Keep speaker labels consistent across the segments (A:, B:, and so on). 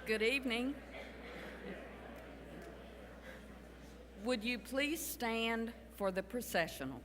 A: Good evening. Would you please stand for the processional?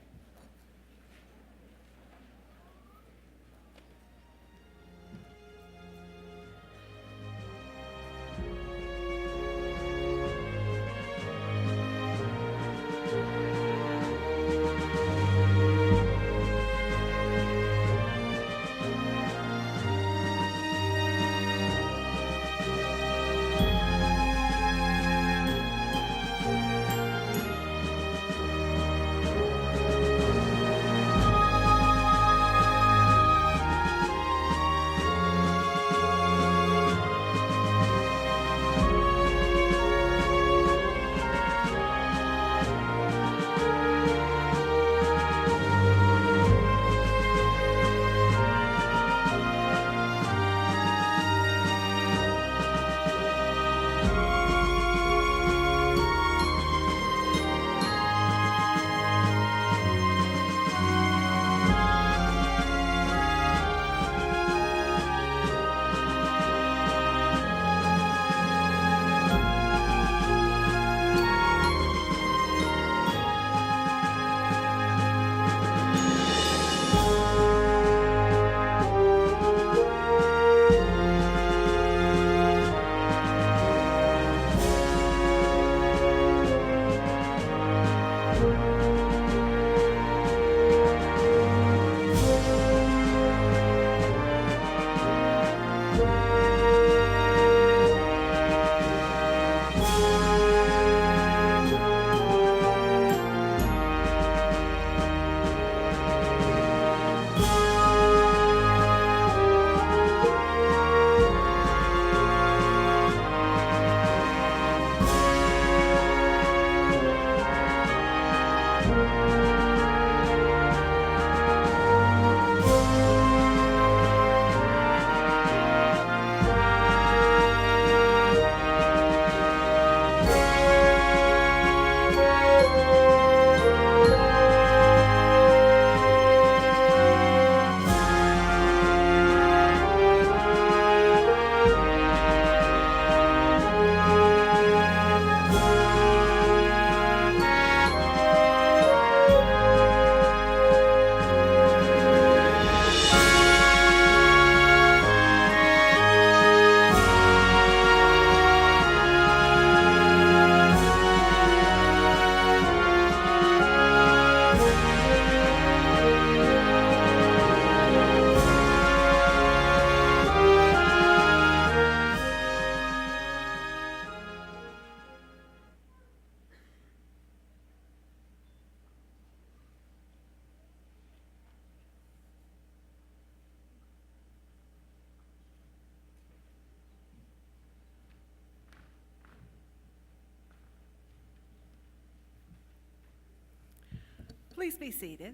B: Please be seated.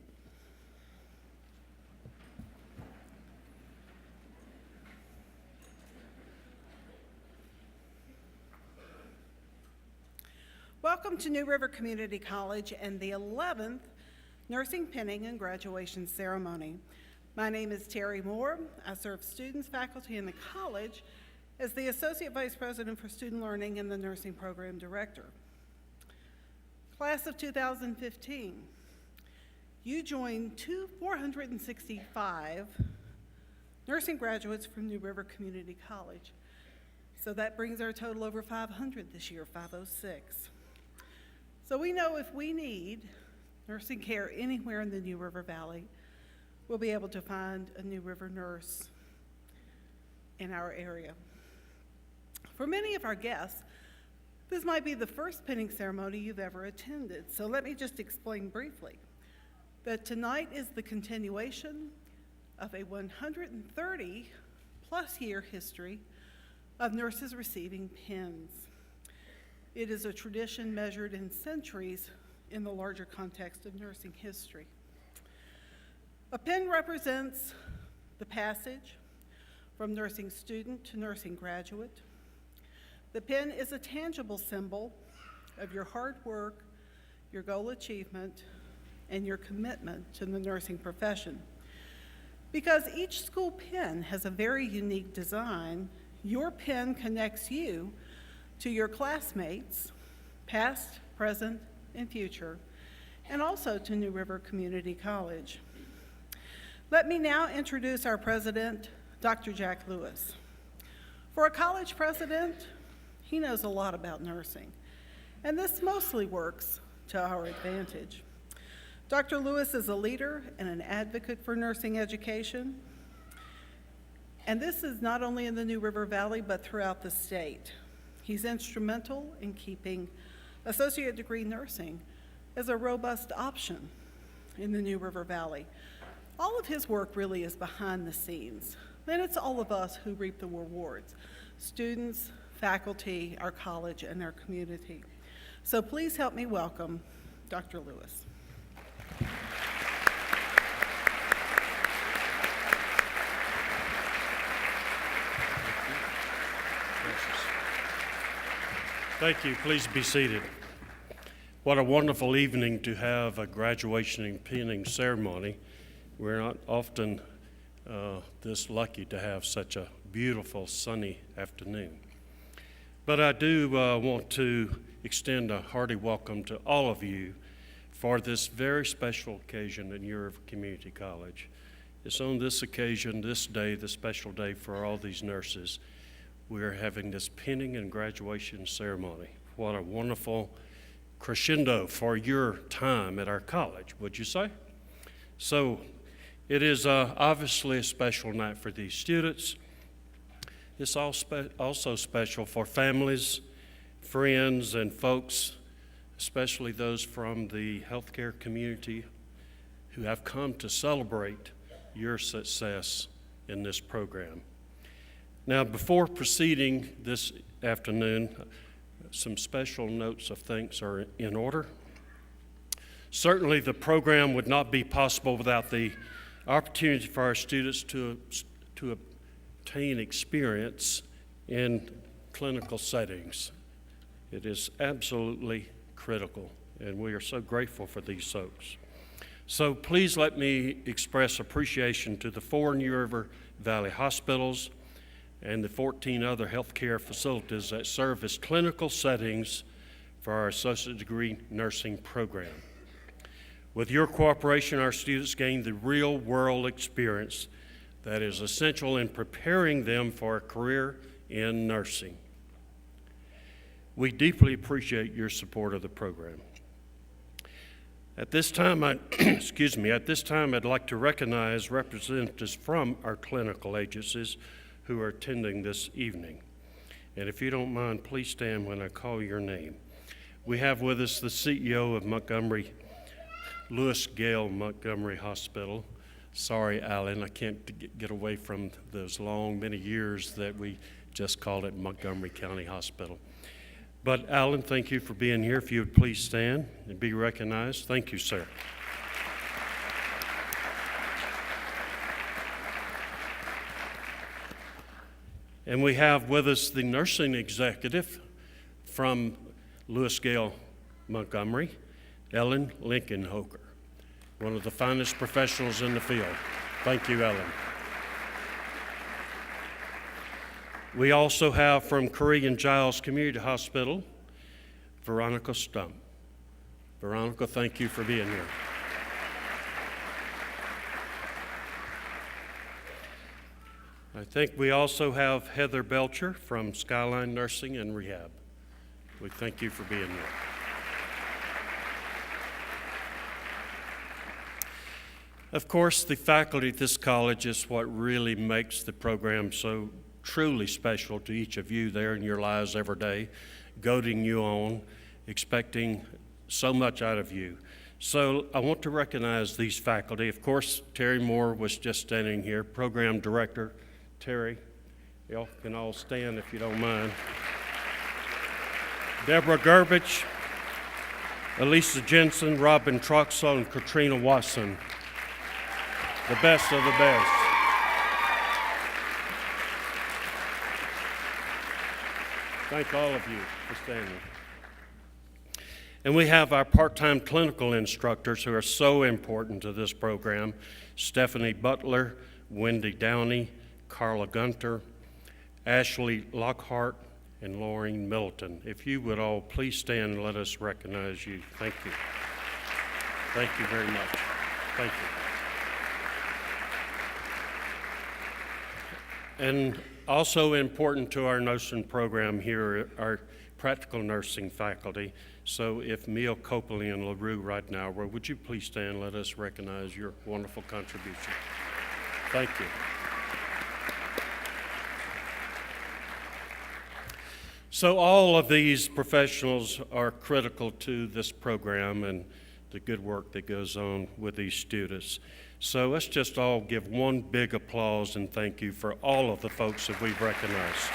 B: Welcome to New River Community College and the 11th Nursing Pinning and Graduation Ceremony. My name is Terry Moore. I serve students, faculty, and the college as the Associate Vice President for Student Learning and the Nursing Program Director. Class of 2015. You joined 465 nursing graduates from New River Community College. So that brings our total over 500 this year, 506. So we know if we need nursing care anywhere in the New River Valley, we'll be able to find a New River nurse in our area. For many of our guests, this might be the first pinning ceremony you've ever attended. So let me just explain briefly that tonight is the continuation of a 130-plus year history of nurses receiving pins. It is a tradition measured in centuries in the larger context of nursing history. A pin represents the passage from nursing student to nursing graduate. The pin is a tangible symbol of your hard work, your goal achievement, and your commitment to the nursing profession. Because each school pin has a very unique design, Your pen connects you to your classmates, past, present, and future, and also to New River Community College. Let me now introduce our president, Dr. Jack Lewis. For a college president, he knows a lot about nursing, and this mostly works to our advantage. Dr. Lewis is a leader and an advocate for nursing education, and this is not only in the New River Valley, but throughout the state. He's instrumental in keeping associate degree nursing as a robust option in the New River Valley. All of his work really is behind the scenes. Then it's all of us who reap the rewards: students, faculty, our college, and our community. So please help me welcome Dr. Lewis.
C: Thank you. Please be seated. What a wonderful evening to have a graduation and pinning ceremony. We're not often this lucky to have such a beautiful sunny afternoon. But I do want to extend a hearty welcome to all of you for this very special occasion at New River Community College. It's on this occasion, this day, the special day for all these nurses, we are having this pinning and graduation ceremony. What a wonderful crescendo for your time at our college, would you say? So it is obviously a special night for these students. It's also special for families, friends, and folks, especially those from the healthcare community who have come to celebrate your success in this program. Now, before proceeding this afternoon, some special notes of thanks are in order. Certainly, the program would not be possible without the opportunity for our students to obtain experience in clinical settings. It is absolutely critical, and we are so grateful for these folks. So please let me express appreciation to the 4 New River Valley hospitals and the 14 other healthcare facilities that serve as clinical settings for our associate degree nursing program. With your cooperation, our students gain the real-world experience that is essential in preparing them for a career in nursing. We deeply appreciate your support of the program. At this time, I'd like to recognize representatives from our clinical agencies who are attending this evening. And if you don't mind, please stand when I call your name. We have with us the CEO of Montgomery, Lewis Gale Montgomery Hospital. Sorry, Alan, I can't get away from those long, many years that we just called it Montgomery County Hospital. But Alan, thank you for being here. If you would please stand and be recognized. Thank you, sir. And we have with us the nursing executive from Lewis Gale Montgomery, Ellen Lincoln-Hoker, one of the finest professionals in the field. Thank you, Ellen. We also have from Curry and Giles Community Hospital, Veronica Stump. Veronica, thank you for being here. I think we also have Heather Belcher from Skyline Nursing and Rehab. We thank you for being here. Of course, the faculty at this college is what really makes the program so truly special to each of you there in your lives every day, goading you on, expecting so much out of you. So I want to recognize these faculty. Of course, Terry Moore was just standing here, Program Director. Terry, y'all can all stand if you don't mind. Deborah Gerbich, Elisa Jensen, Robin Troxel, and Katrina Watson. The best of the best. Thank all of you for standing. And we have our part-time clinical instructors who are so important to this program: Stephanie Butler, Wendy Downey, Carla Gunter, Ashley Lockhart, and Lauren Middleton. If you would all please stand and let us recognize you. Thank you. Thank you very much. Thank you. And also important to our nursing program here are practical nursing faculty. So if Mia Copley and LaRue right now, well, would you please stand and let us recognize your wonderful contribution. Thank you. So all of these professionals are critical to this program and the good work that goes on with these students. So let's just all give one big applause and thank you for all of the folks that we've recognized.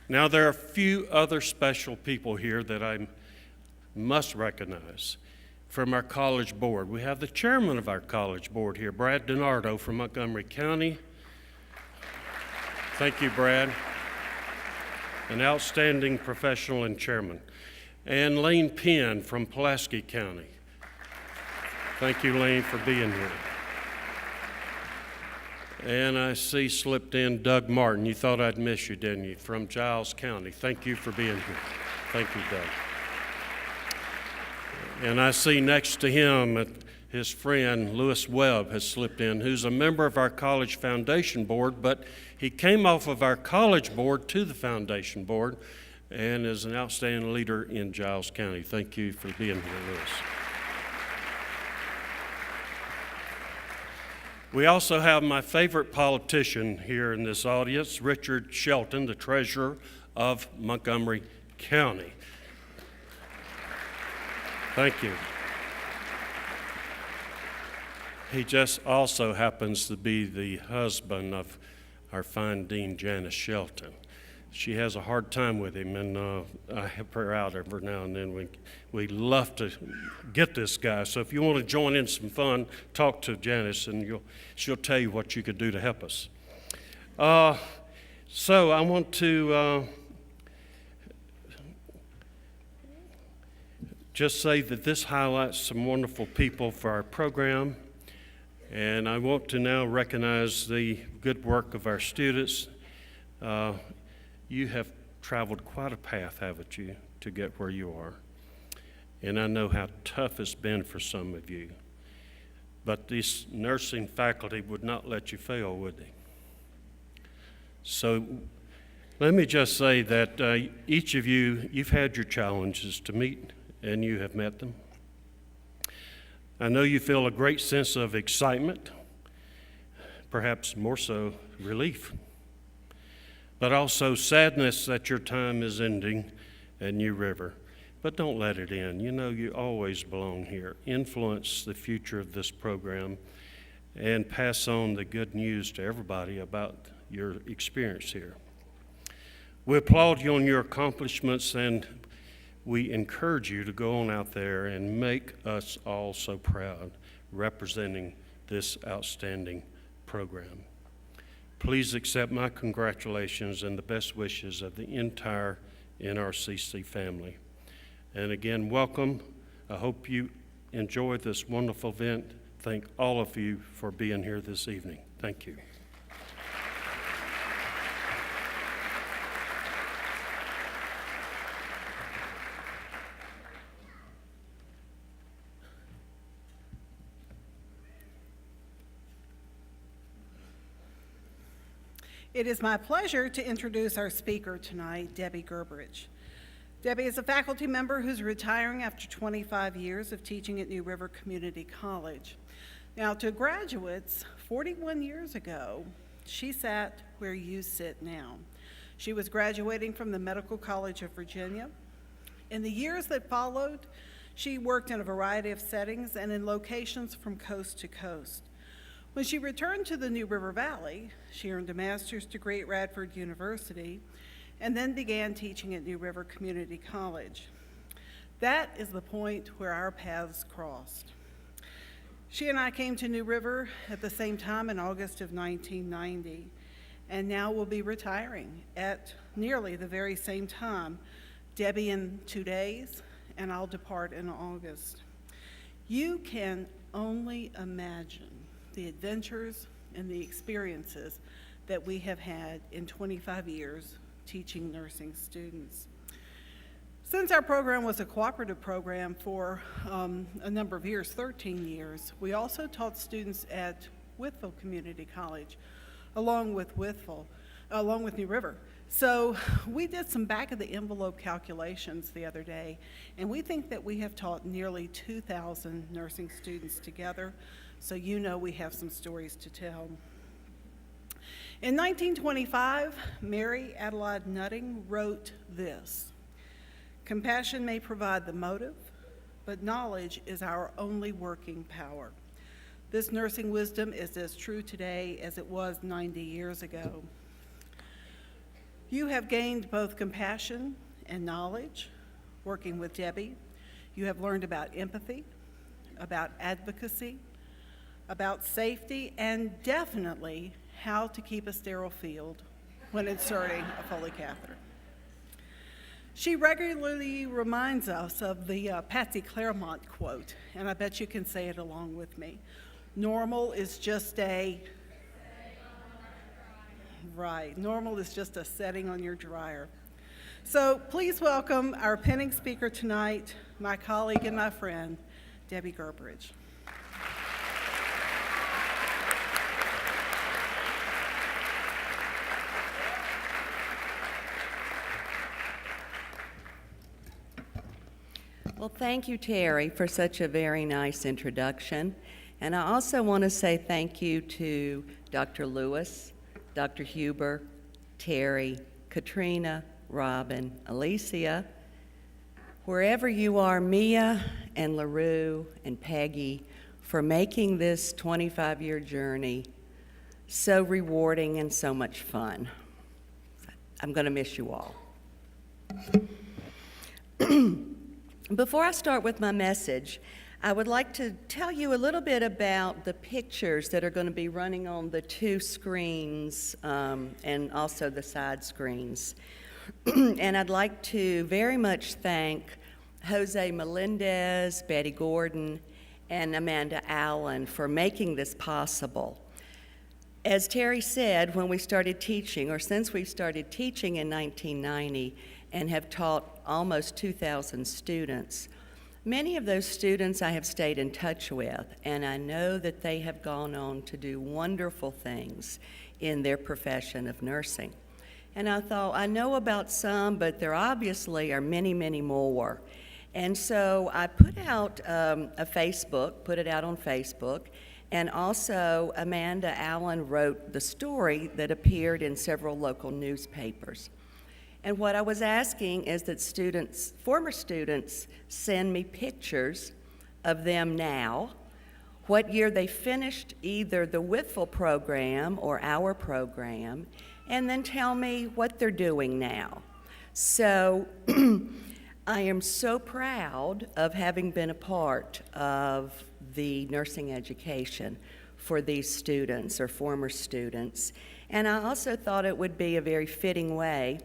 C: Now, there are a few other special people here that I must recognize. From our college board, we have the chairman of our college board here, Brad DiNardo from Montgomery County. Thank you, Brad. An outstanding professional and chairman. And Lane Penn from Pulaski County. Thank you, Lane, for being here. And I see slipped in Doug Martin. You thought I'd miss you, didn't you? From Giles County. Thank you for being here. Thank you, Doug. And I see next to him his friend Lewis Webb has slipped in, who's a member of our college foundation board, but he came off of our college board to the foundation board and is an outstanding leader in Giles County. Thank you for being here, Lewis. We also have my favorite politician here in this audience, Richard Shelton, the treasurer of Montgomery County. Thank you. He just also happens to be the husband of our fine Dean Janice Shelton. She has a hard time with him, and I help her out every now and then. We love to get this guy. So if you want to join in some fun, talk to Janice, and she'll tell you what you could do to help us. So I want to just say that this highlights some wonderful people for our program, and I want to now recognize the good work of our students. You have traveled quite a path, haven't you, to get where you are? And I know how tough it's been for some of you. But this nursing faculty would not let you fail, would they? So let me just say that each of you, you've had your challenges to meet, and you have met them. I know you feel a great sense of excitement, perhaps more so relief, but also sadness that your time is ending at New River. But don't let it in. You know you always belong here. Influence the future of this program and pass on the good news to everybody about your experience here. We applaud you on your accomplishments, and we encourage you to go on out there and make us all so proud representing this outstanding program. Please accept my congratulations and the best wishes of the entire NRCC family. And again, welcome. I hope you enjoy this wonderful event. Thank all of you for being here this evening. Thank you.
B: It is my pleasure to introduce our speaker tonight, Debbie Gerbridge. Debbie is a faculty member who's retiring after 25 years of teaching at New River Community College. Now, to graduates, 41 years ago, she sat where you sit now. She was graduating from the Medical College of Virginia. In the years that followed, she worked in a variety of settings and in locations from coast to coast. When she returned to the New River Valley, she earned a master's degree at Radford University and then began teaching at New River Community College. That is the point where our paths crossed. She and I came to New River at the same time in August of 1990, and now will be retiring at nearly the very same time. Debbie in 2 days, and I'll depart in August. You can only imagine the adventures and the experiences that we have had in 25 years teaching nursing students. Since our program was a cooperative program for a number of years, 13 years, we also taught students at Whitfield Community College, along with New River. So we did some back-of-the-envelope calculations the other day, and we think that we have taught nearly 2,000 nursing students together, so you know we have some stories to tell. In 1925, Mary Adelaide Nutting wrote this: "Compassion may provide the motive, but knowledge is our only working power." This nursing wisdom is as true today as it was 90 years ago. You have gained both compassion and knowledge working with Debbie. You have learned about empathy, about advocacy, about safety, and definitely how to keep a sterile field when inserting a Foley catheter. She regularly reminds us of the Patsy Clairmont quote, and I bet you can say it along with me. Normal is just a setting on your dryer. So please welcome our pinning speaker tonight, my colleague and my friend, Debbie Gerbridge.
D: Well, thank you, Terry, for such a very nice introduction. And I also want to say thank you to Dr. Lewis, Dr. Huber, Terry, Katrina, Robin, Alicia, wherever you are, Mia and LaRue and Peggy, for making this 25-year journey so rewarding and so much fun. I'm going to miss you all. Before I start with my message, I would like to tell you a little bit about the pictures that are going to be running on the two screens and also the side screens. And I'd like to very much thank Jose Melendez, Betty Gordon, and Amanda Allen for making this possible. As Terry said, when we started teaching, or since we started teaching in 1990 and have taught almost 2,000 students, many of those students I have stayed in touch with, and I know that they have gone on to do wonderful things in their profession of nursing. And I thought, I know about some, but there obviously are many, many more. And so I put out put it out on Facebook, and also Amanda Allen wrote the story that appeared in several local newspapers. And what I was asking is that former students, send me pictures of them now, what year they finished either the Whitfield program or our program, and then tell me what they're doing now. So I am so proud of having been a part of the nursing education for these students or former students. And I also thought it would be a very fitting way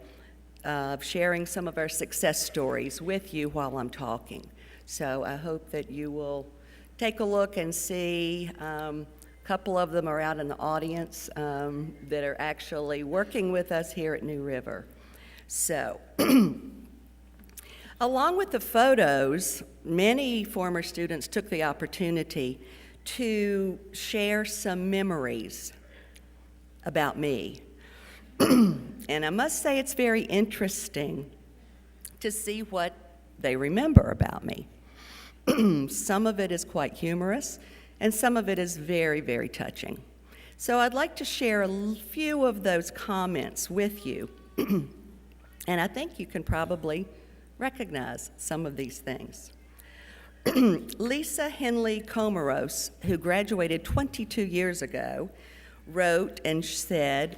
D: of sharing some of our success stories with you while I'm talking. So I hope that you will take a look and see. A couple of them are out in the audience that are actually working with us here at New River. So, along with the photos, many former students took the opportunity to share some memories about me. And I must say it's very interesting to see what they remember about me. Some of it is quite humorous, and some of it is very, very touching. So I'd like to share a few of those comments with you, and I think you can probably recognize some of these things. Lisa Henley Comaros, who graduated 22 years ago, wrote and said,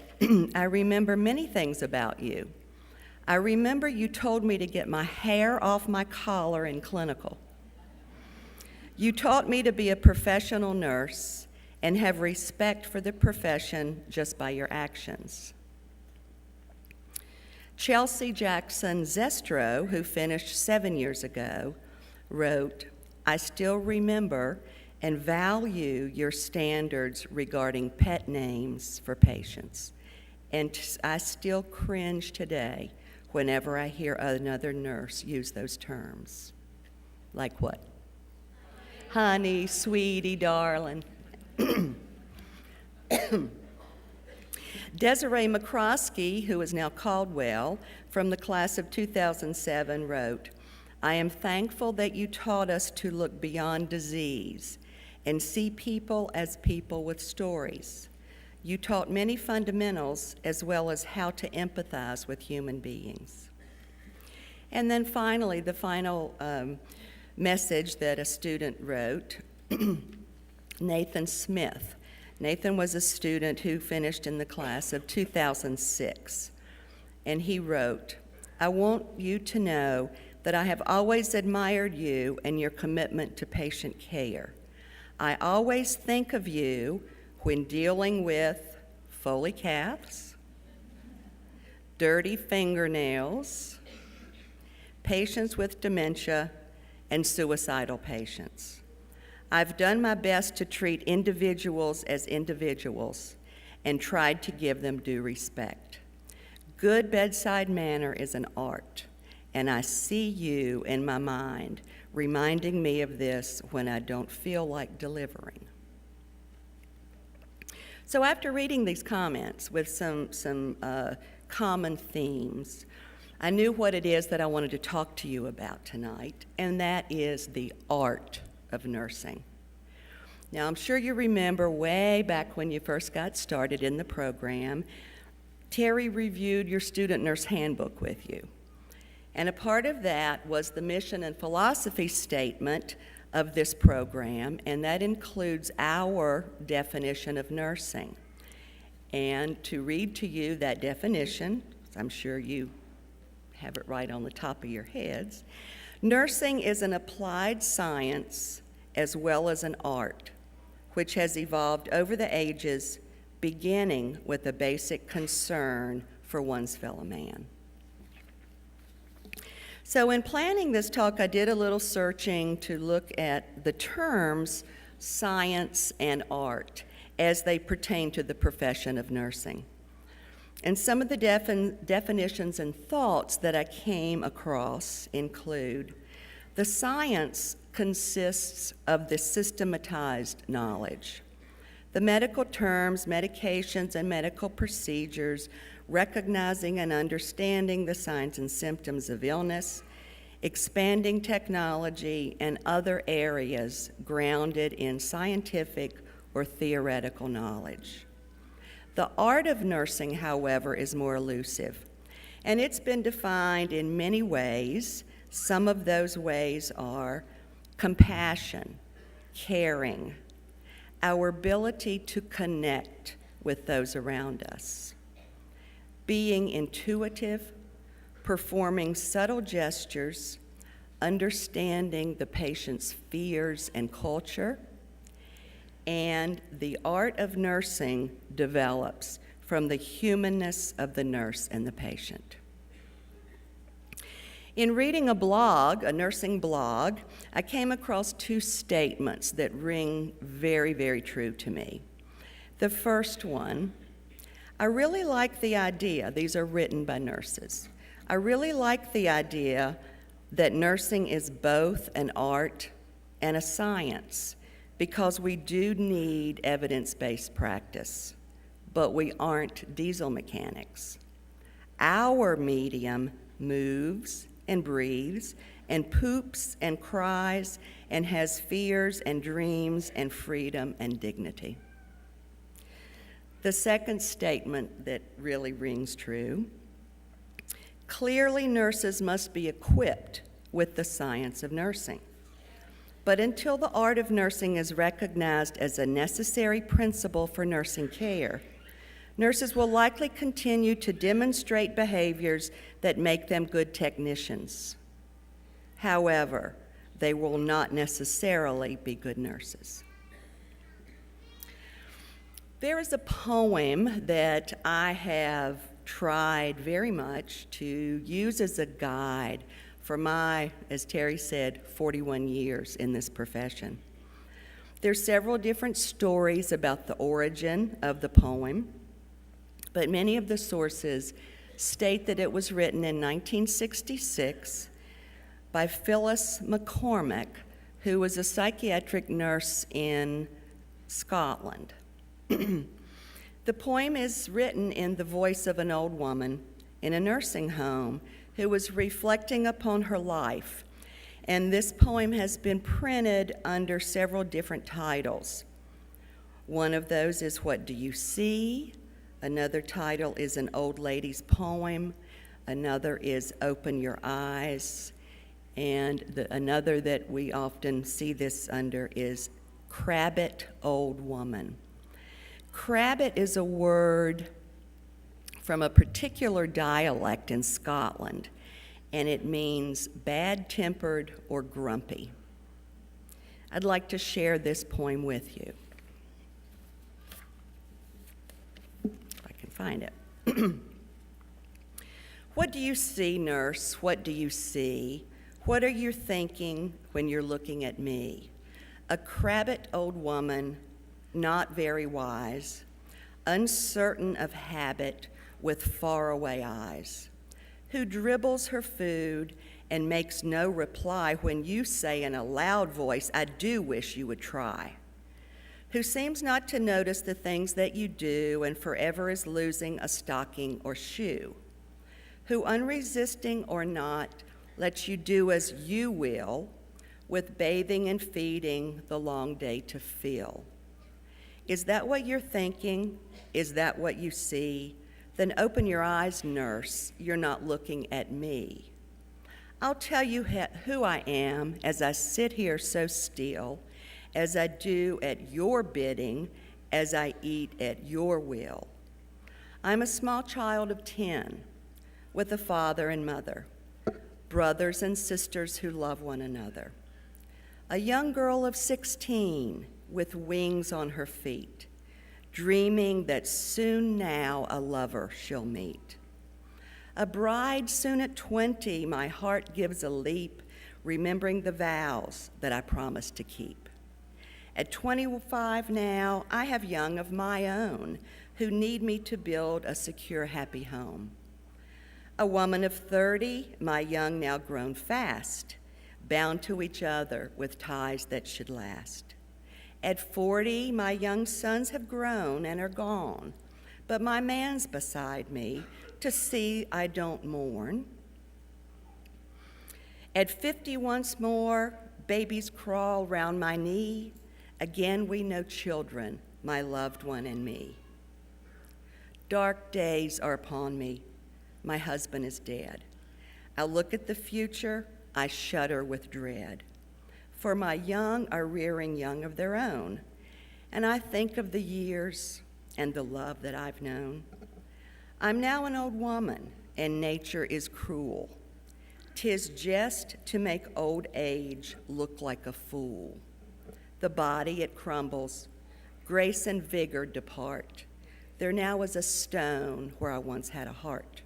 D: "I remember many things about you. I remember you told me to get my hair off my collar in clinical. You taught me to be a professional nurse and have respect for the profession just by your actions." Chelsea Jackson Zestro, who finished 7 years ago, wrote, I still remember and value your standards regarding pet names for patients. And I still cringe today whenever I hear another nurse use those terms. Like what? Honey, sweetie, darling. Desiree McCroskey, who is now Caldwell, from the class of 2007, wrote, "I am thankful that you taught us to look beyond disease and see people as people with stories. You taught many fundamentals as well as how to empathize with human beings." And then finally, the final message that a student wrote, Nathan Smith. Nathan was a student who finished in the class of 2006, and he wrote, "I want you to know that I have always admired you and your commitment to patient care. I always think of you when dealing with Foley calves, dirty fingernails, patients with dementia, and suicidal patients. I've done my best to treat individuals as individuals and tried to give them due respect. Good bedside manner is an art, and I see you in my mind, reminding me of this when I don't feel like delivering." So after reading these comments with some common themes, I knew what it is that I wanted to talk to you about tonight, and that is the art of nursing. Now, I'm sure you remember way back when you first got started in the program, Terry reviewed your student nurse handbook with you. And a part of that was the mission and philosophy statement of this program, and that includes our definition of nursing. And to read to you that definition, I'm sure you have it right on the top of your heads, nursing is an applied science as well as an art, which has evolved over the ages, beginning with a basic concern for one's fellow man. So in planning this talk, I did a little searching to look at the terms science and art as they pertain to the profession of nursing. And some of the definitions and thoughts that I came across include: the science consists of the systematized knowledge. The medical terms, medications, and medical procedures, recognizing and understanding the signs and symptoms of illness, expanding technology, and other areas grounded in scientific or theoretical knowledge. The art of nursing, however, is more elusive, and it's been defined in many ways. Some of those ways are compassion, caring, our ability to connect with those around us, being intuitive, performing subtle gestures, understanding the patient's fears and culture, and the art of nursing develops from the humanness of the nurse and the patient. In reading a blog, a nursing blog, I came across two statements that ring very, very true to me. The first one, I really like the idea, these are written by nurses, I really like the idea that nursing is both an art and a science, because we do need evidence-based practice, but we aren't diesel mechanics. Our medium moves and breathes and poops and cries and has fears and dreams and freedom and dignity. The second statement that really rings true: clearly nurses must be equipped with the science of nursing. But until the art of nursing is recognized as a necessary principle for nursing care, nurses will likely continue to demonstrate behaviors that make them good technicians. However, they will not necessarily be good nurses. There is a poem that I have tried very much to use as a guide for my, as Terry said, 41 years in this profession. There's several different stories about the origin of the poem, but many of the sources state that it was written in 1966 by Phyllis McCormick, who was a psychiatric nurse in Scotland. The poem is written in the voice of an old woman in a nursing home who was reflecting upon her life. And this poem has been printed under several different titles. One of those is What Do You See? Another title is An Old Lady's Poem. Another is Open Your Eyes. And another that we often see this under is Crabbit Old Woman. Crabbit is a word from a particular dialect in Scotland, and it means bad-tempered or grumpy. I'd like to share this poem with you. If I can find it. What do you see, nurse? What do you see? What are you thinking when you're looking at me? A crabbit old woman, not very wise, uncertain of habit with faraway eyes, who dribbles her food and makes no reply when you say in a loud voice, I do wish you would try, who seems not to notice the things that you do and forever is losing a stocking or shoe, who unresisting or not lets you do as you will with bathing and feeding the long day to fill. Is that what you're thinking? Is that what you see? Then open your eyes, nurse. You're not looking at me. I'll tell you who I am as I sit here so still, as I do at your bidding, as I eat at your will. I'm a small child of 10 with a father and mother, brothers and sisters who love one another. A young girl of 16 with wings on her feet, dreaming that soon now a lover she'll meet. A bride soon at 20, my heart gives a leap, remembering the vows that I promised to keep. At 25 now, I have young of my own who need me to build a secure, happy home. A woman of 30, my young now grown fast, bound to each other with ties that should last. At 40, my young sons have grown and are gone, but my man's beside me to see I don't mourn. At 50 once more, babies crawl round my knee. Again we know children, my loved one and me. Dark days are upon me. My husband is dead. I look at the future, I shudder with dread. For my young are rearing young of their own, and I think of the years and the love that I've known. I'm now an old woman, and nature is cruel. 'Tis jest to make old age look like a fool. The body, it crumbles, grace and vigor depart. There now is a stone where I once had a heart.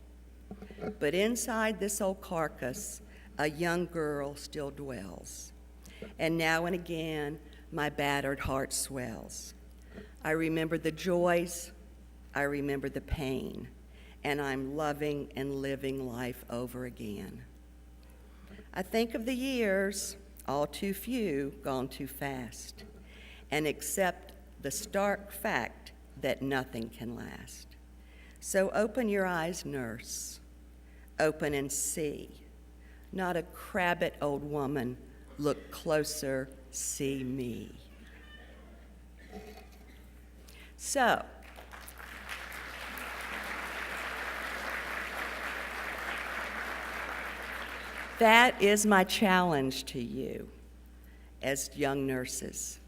D: But inside this old carcass, a young girl still dwells. And now and again, my battered heart swells. I remember the joys, I remember the pain, and I'm loving and living life over again. I think of the years, all too few, gone too fast, and accept the stark fact that nothing can last. So open your eyes, nurse, open and see. Not a crabbit old woman, look closer, see me. So, that is my challenge to you as young nurses,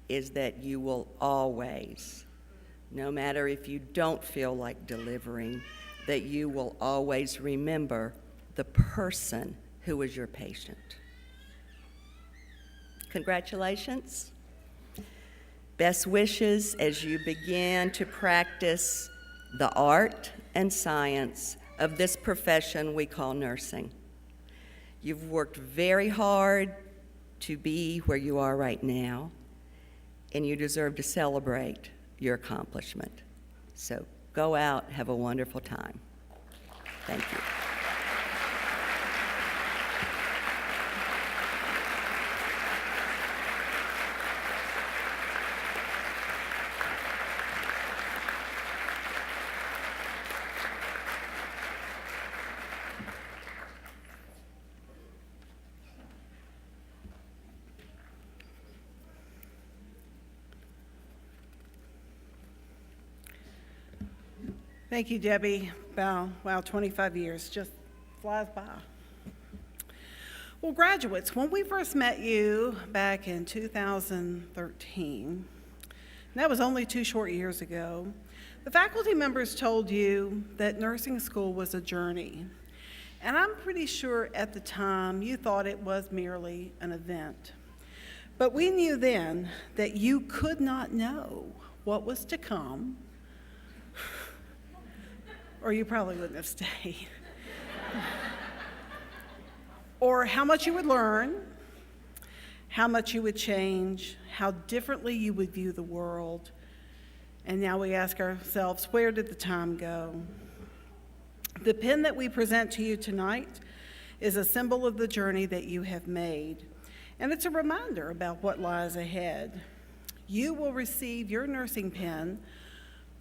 D: is that you will always, no matter if you don't feel like delivering, that you will always remember the person who is your patient. Congratulations. Best wishes as you begin to practice the art and science of this profession we call nursing. You've worked very hard to be where you are right now, and you deserve to celebrate your accomplishment. So go out, have a wonderful time. Thank you.
B: Thank you, Debbie. Wow, 25 years just flies by. Well, graduates, when we first met you back in 2013, and that was only 2 short years ago, the faculty members told you that nursing school was a journey. And I'm pretty sure at the time you thought it was merely an event. But we knew then that you could not know what was to come, or you probably wouldn't have stayed, or how much you would learn, how much you would change, how differently you would view the world. And now we ask ourselves, where did the time go? The pen that we present to you tonight is a symbol of the journey that you have made, and it's a reminder about what lies ahead. You will receive your nursing pen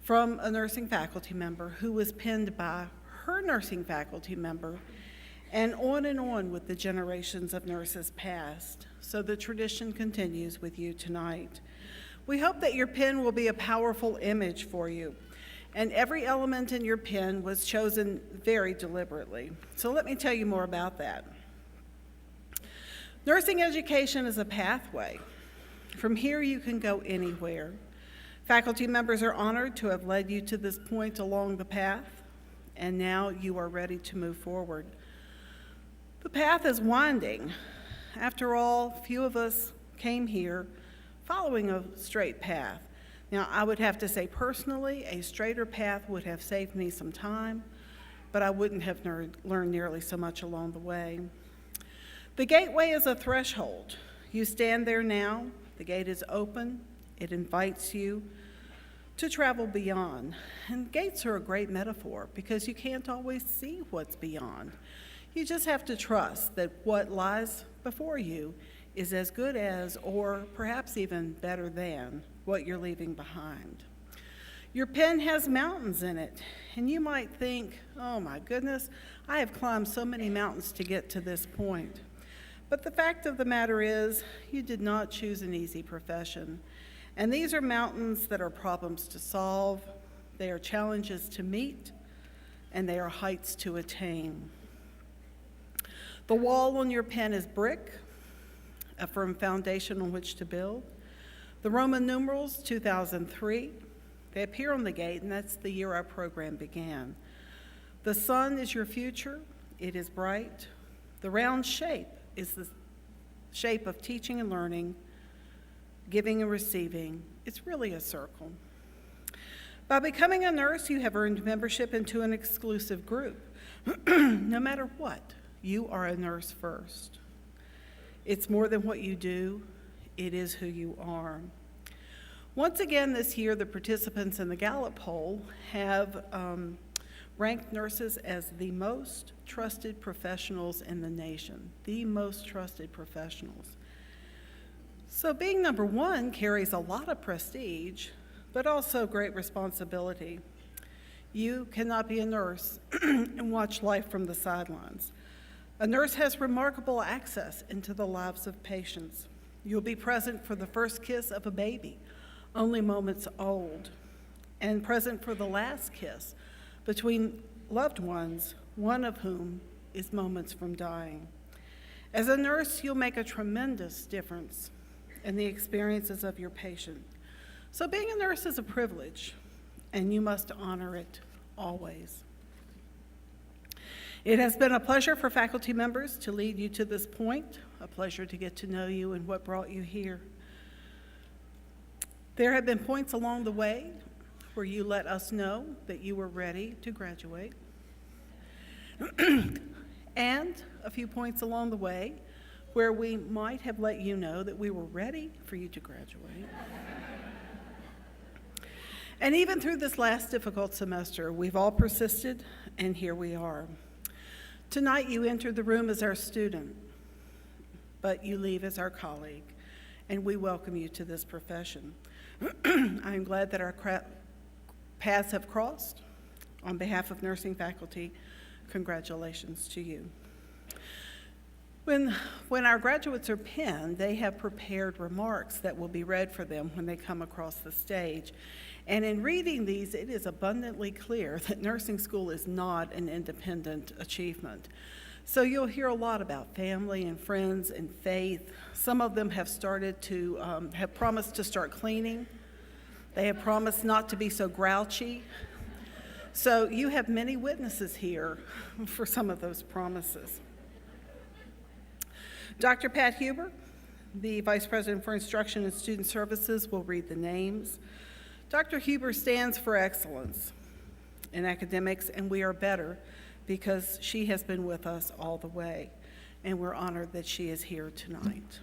B: from a nursing faculty member who was penned by her nursing faculty member, and on with the generations of nurses past. So the tradition continues with you tonight. We hope that your pen will be a powerful image for you, and every element in your pen was chosen very deliberately. So let me tell you more about that. Nursing education is a pathway. From here you can go anywhere. Faculty members are honored to have led you to this point along the path, and now you are ready to move forward. The path is winding. After all, few of us came here following a straight path. Now, I would have to say personally, a straighter path would have saved me some time, but I wouldn't have learned nearly so much along the way. The gateway is a threshold. You stand there now, the gate is open, it invites you to travel beyond. And gates are a great metaphor because you can't always see what's beyond. You just have to trust that what lies before you is as good as, or perhaps even better than, what you're leaving behind. Your pen has mountains in it, and you might think, oh my goodness, I have climbed so many mountains to get to this point. But the fact of the matter is, you did not choose an easy profession. And these are mountains that are problems to solve, they are challenges to meet, and they are heights to attain. The wall on your pen is brick, a firm foundation on which to build. The Roman numerals, 2003, they appear on the gate, and that's the year our program began. The sun is your future, it is bright. The round shape is the shape of teaching and learning, giving and receiving. It's really a circle. By becoming a nurse, you have earned membership into an exclusive group. No matter what, you are a nurse first. It's more than what you do, it is who you are. Once again this year, the participants in the Gallup poll have ranked nurses as the most trusted professionals in the nation, the most trusted professionals. So being number one carries a lot of prestige, but also great responsibility. You cannot be a nurse and watch life from the sidelines. A nurse has remarkable access into the lives of patients. You'll be present for the first kiss of a baby, only moments old, and present for the last kiss between loved ones, one of whom is moments from dying. As a nurse, you'll make a tremendous difference in the experiences of your patient. So being a nurse is a privilege, and you must honor it always. It has been a pleasure for faculty members to lead you to this point, a pleasure to get to know you and what brought you here. There have been points along the way where you let us know that you were ready to graduate. and a few points along the way where we might have let you know that we were ready for you to graduate. And even through this last difficult semester, we've all persisted, and here we are. Tonight, you entered the room as our student, but you leave as our colleague, and we welcome you to this profession. I'm glad that our paths have crossed. On behalf of nursing faculty, congratulations to you. When our graduates are penned, they have prepared remarks that will be read for them when they come across the stage. And in reading these, it is abundantly clear that nursing school is not an independent achievement. So you'll hear a lot about family and friends and faith. Some of them have have promised to start cleaning. They have promised not to be so grouchy. So you have many witnesses here for some of those promises. Dr. Pat Huber, the Vice President for Instruction and Student Services, will read the names. Dr. Huber stands for excellence in academics, and we are better because she has been with us all the way, and we're honored that she is here tonight.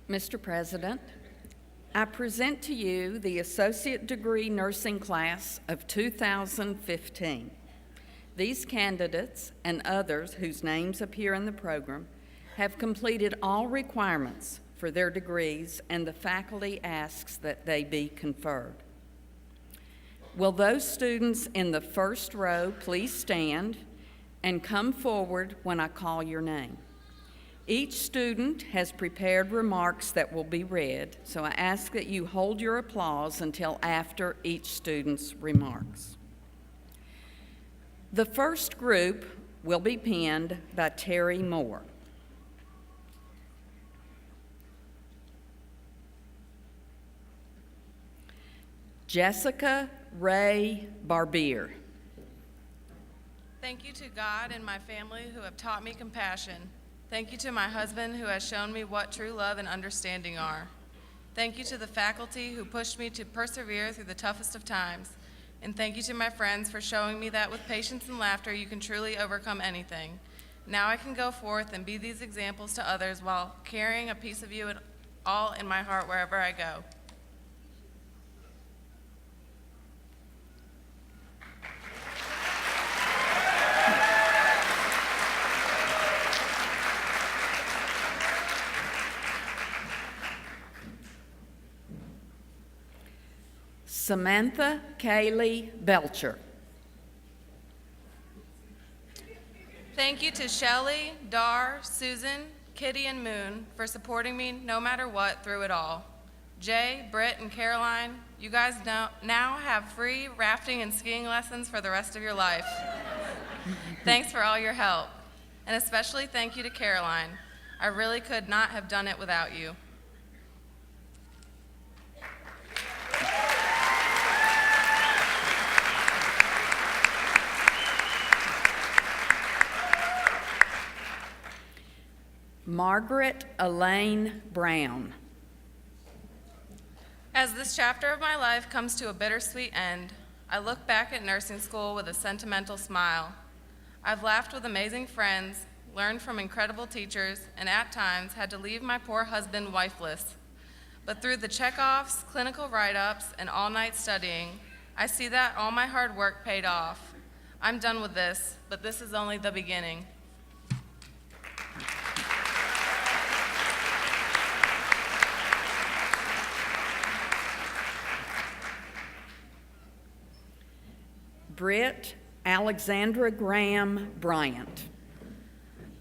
A: Mr. President, I present to you the Associate Degree Nursing Class of 2015. These candidates and others whose names appear in the program have completed all requirements for their degrees, and the faculty asks that they be conferred. Will those students in the first row please stand and come forward when I call your name? Each student has prepared remarks that will be read, so I ask that you hold your applause until after each student's remarks. The first group will be penned by Terry Moore. Jessica Ray Barbier.
E: Thank you to God and my family who have taught me compassion. Thank you to my husband who has shown me what true love and understanding are. Thank you to the faculty who pushed me to persevere through the toughest of times. And thank you to my friends for showing me that with patience and laughter you can truly overcome anything. Now I can go forth and be these examples to others while carrying a piece of you all in my heart wherever I go.
A: Samantha Kaylee Belcher.
E: Thank you to Shelley, Dar, Susan, Kitty, and Moon for supporting me no matter what through it all. Jay, Britt, and Caroline, you guys now have free rafting and skiing lessons for the rest of your life. Thanks for all your help. And especially thank you to Caroline. I really could not have done it without you.
A: Margaret Elaine Brown.
E: As this chapter of my life comes to a bittersweet end, I look back at nursing school with a sentimental smile. I've laughed with amazing friends, learned from incredible teachers, and at times had to leave my poor husband wifeless. But through the checkoffs, clinical write-ups, and all-night studying, I see that all my hard work paid off. I'm done with this, but this is only the beginning.
A: Britt Alexandra Graham Bryant.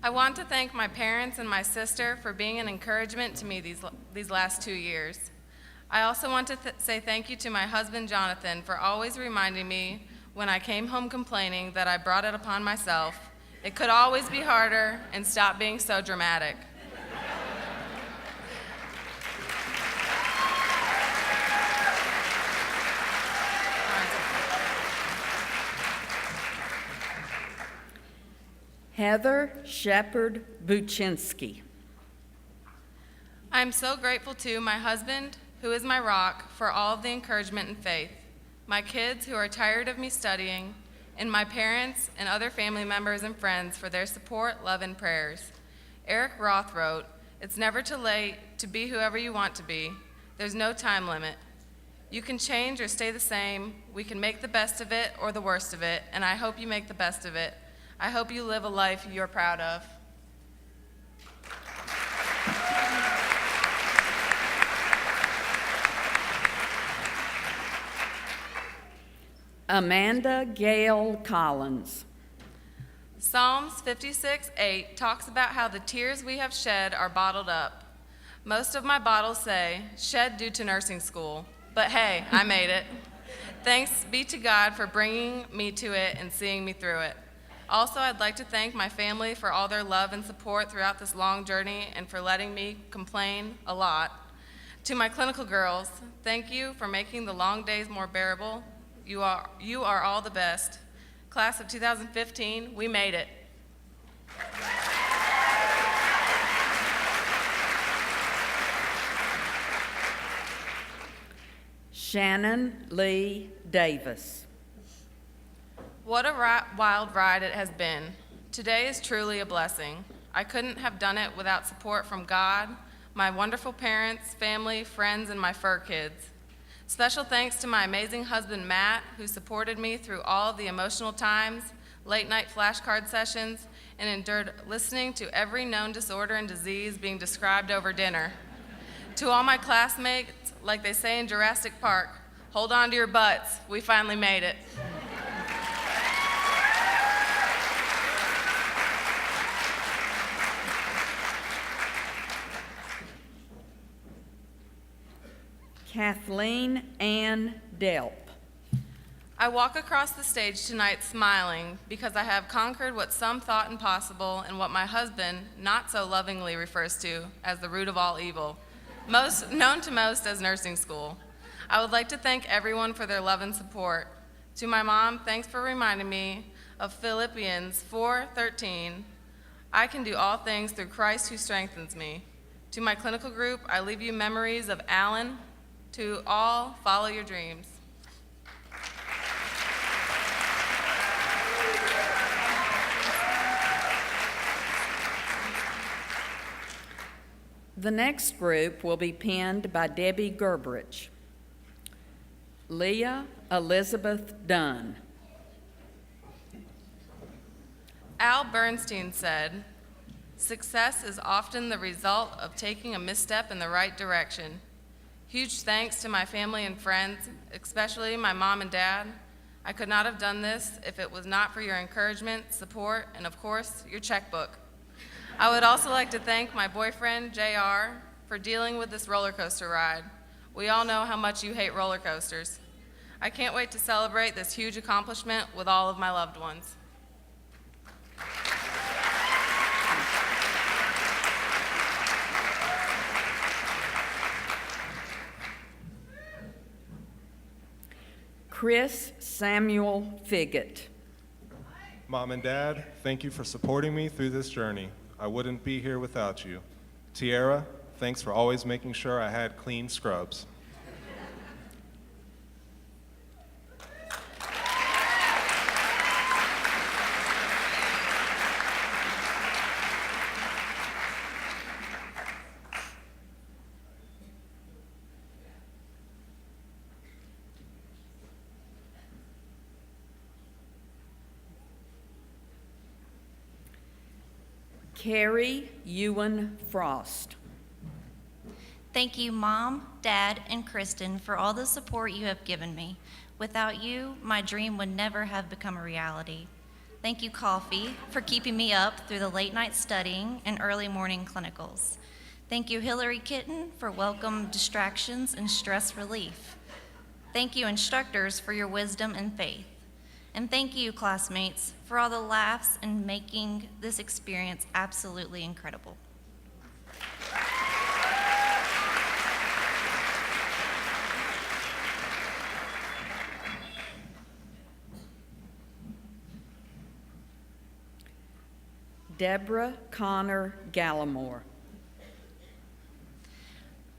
E: I want to thank my parents and my sister for being an encouragement to me these last 2 years. I also want to say thank you to my husband, Jonathan, for always reminding me when I came home complaining that I brought it upon myself. It could always be harder, and stop being so dramatic.
A: Heather Shepard Buczynski.
E: I'm so grateful to my husband, who is my rock, for all of the encouragement and faith, my kids who are tired of me studying, and my parents and other family members and friends for their support, love, and prayers. Eric Roth wrote, "It's never too late to be whoever you want to be. There's no time limit. You can change or stay the same. We can make the best of it or the worst of it, and I hope you make the best of it. I hope you live a life you're proud of."
A: Amanda Gail Collins.
E: Psalms 56:8 talks about how the tears we have shed are bottled up. Most of my bottles say, "Shed due to nursing school," but hey, I made it. Thanks be to God for bringing me to it and seeing me through it. Also, I'd like to thank my family for all their love and support throughout this long journey and for letting me complain a lot. To my clinical girls, thank you for making the long days more bearable. You are all the best. Class of 2015, we made it.
A: Shannon Lee Davis.
E: What a wild ride it has been. Today is truly a blessing. I couldn't have done it without support from God, my wonderful parents, family, friends, and my fur kids. Special thanks to my amazing husband, Matt, who supported me through all of the emotional times, late-night flashcard sessions, and endured listening to every known disorder and disease being described over dinner. To all my classmates, like they say in Jurassic Park, hold on to your butts. We finally made it.
A: Kathleen Ann Delp.
E: I walk across the stage tonight smiling because I have conquered what some thought impossible and what my husband not so lovingly refers to as the root of all evil, known to most as nursing school. I would like to thank everyone for their love and support. To my mom, thanks for reminding me of Philippians 4:13. I can do all things through Christ who strengthens me. To my clinical group, I leave you memories of Alan. To all, follow your dreams.
A: The next group will be penned by Debbie Gerbrich. Leah Elizabeth Dunn.
E: Al Bernstein said, "Success is often the result of taking a misstep in the right direction." Huge thanks to my family and friends, especially my mom and dad. I could not have done this if it was not for your encouragement, support, and of course, your checkbook. I would also like to thank my boyfriend, JR, for dealing with this roller coaster ride. We all know how much you hate roller coasters. I can't wait to celebrate this huge accomplishment with all of my loved ones.
A: Chris Samuel Figgett.
F: Mom and Dad, thank you for supporting me through this journey. I wouldn't be here without you. Tiara, thanks for always making sure I had clean scrubs.
A: Carrie Ewan Frost.
G: Thank you, Mom, Dad, and Kristen, for all the support you have given me. Without you, my dream would never have become a reality. Thank you, coffee, for keeping me up through the late night studying and early morning clinicals. Thank you, Hillary Kitten, for welcome distractions and stress relief. Thank you, instructors, for your wisdom and faith. And thank you, classmates, for all the laughs and making this experience absolutely incredible.
A: Deborah Connor Gallimore.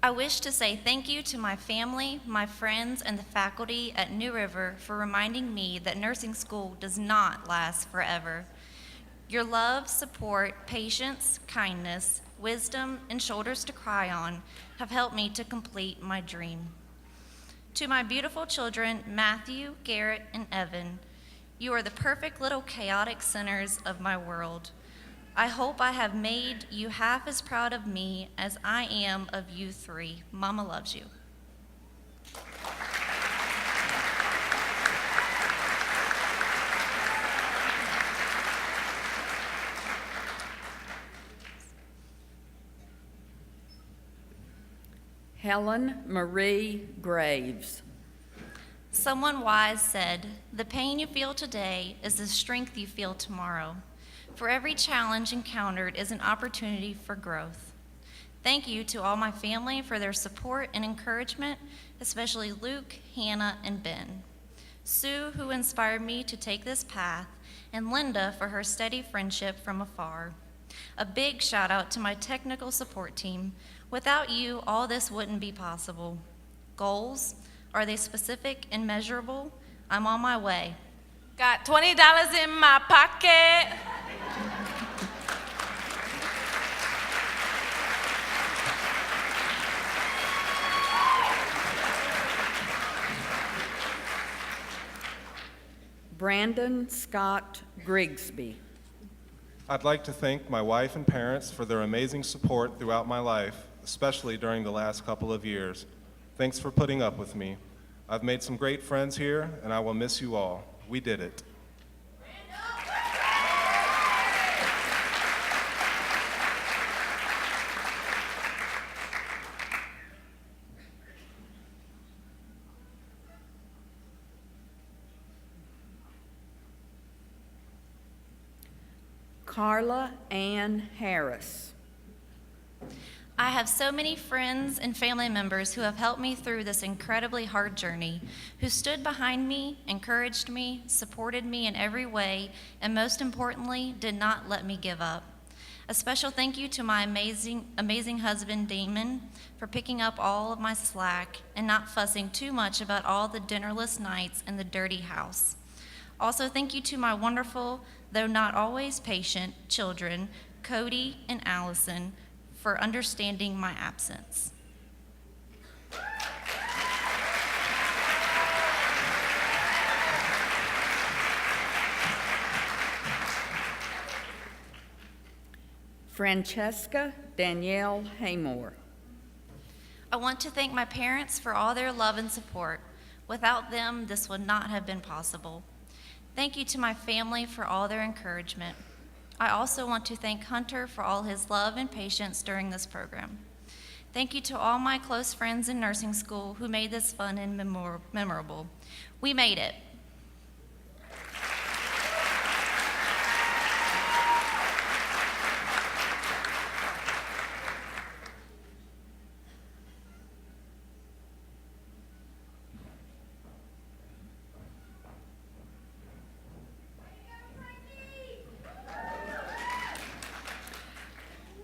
G: I wish to say thank you to my family, my friends, and the faculty at New River for reminding me that nursing school does not last forever. Your love, support, patience, kindness, wisdom, and shoulders to cry on have helped me to complete my dream. To my beautiful children, Matthew, Garrett, and Evan, you are the perfect little chaotic centers of my world. I hope I have made you half as proud of me as I am of you three. Mama loves you.
A: Helen Marie Graves.
G: Someone wise said, "The pain you feel today is the strength you feel tomorrow." For every challenge encountered is an opportunity for growth. Thank you to all my family for their support and encouragement, especially Luke, Hannah, and Ben. Sue, who inspired me to take this path, and Linda for her steady friendship from afar. A big shout out to my technical support team. Without you, all this wouldn't be possible. Goals, are they specific and measurable? I'm on my way.
E: Got $20 in my pocket.
A: Brandon Scott Grigsby.
F: I'd like to thank my wife and parents for their amazing support throughout my life, especially during the last couple of years. Thanks for putting up with me. I've made some great friends here, and I will miss you all. We did it.
A: Carla Ann Harris.
G: I have so many friends and family members who have helped me through this incredibly hard journey, who stood behind me, encouraged me, supported me in every way, and most importantly, did not let me give up. A special thank you to my amazing husband, Damon, for picking up all of my slack and not fussing too much about all the dinnerless nights in the dirty house. Also, thank you to my wonderful, though not always patient, children, Cody and Allison, for understanding my absence.
A: Francesca Danielle Haymore.
G: I want to thank my parents for all their love and support. Without them, this would not have been possible. Thank you to my family for all their encouragement. I also want to thank Hunter for all his love and patience during this program. Thank you to all my close friends in nursing school who made this fun and memorable. We made it.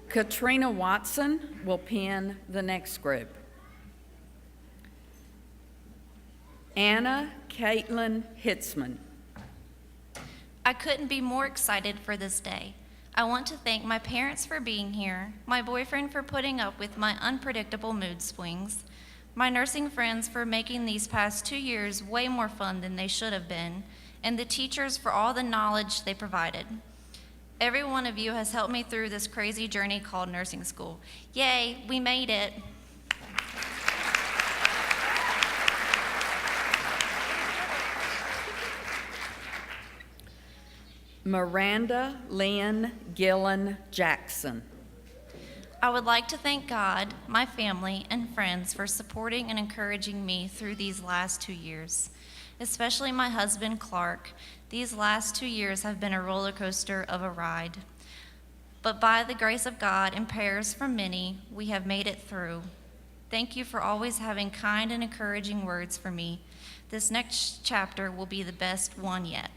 A: Katrina Watson will pin the next group. Anna Caitlin Hitzman.
G: I couldn't be more excited for this day. I want to thank my parents for being here, my boyfriend for putting up with my unpredictable mood swings, my nursing friends for making these past 2 years way more fun than they should have been, and the teachers for all the knowledge they provided. Every one of you has helped me through this crazy journey called nursing school. Yay, we made it.
A: Miranda Lynn Gillen Jackson.
G: I would like to thank God, my family, and friends for supporting and encouraging me through these last 2 years, especially my husband, Clark. These last 2 years have been a roller coaster of a ride. But by the grace of God and prayers from many, we have made it through. Thank you for always having kind and encouraging words for me. This next chapter will be the best one yet.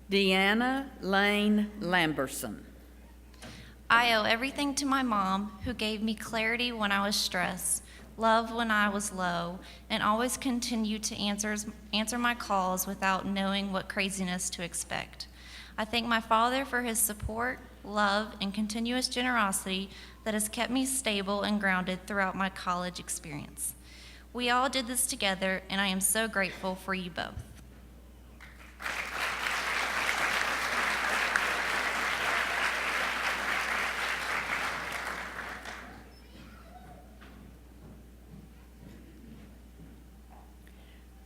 A: Deanna Lane Lamberson.
G: I owe everything to my mom, who gave me clarity when I was stressed, love when I was low, and always continued to answer my calls without knowing what craziness to expect. I thank my father for his support, love, and continuous generosity that has kept me stable and grounded throughout my college experience. We all did this together, and I am so grateful for you both.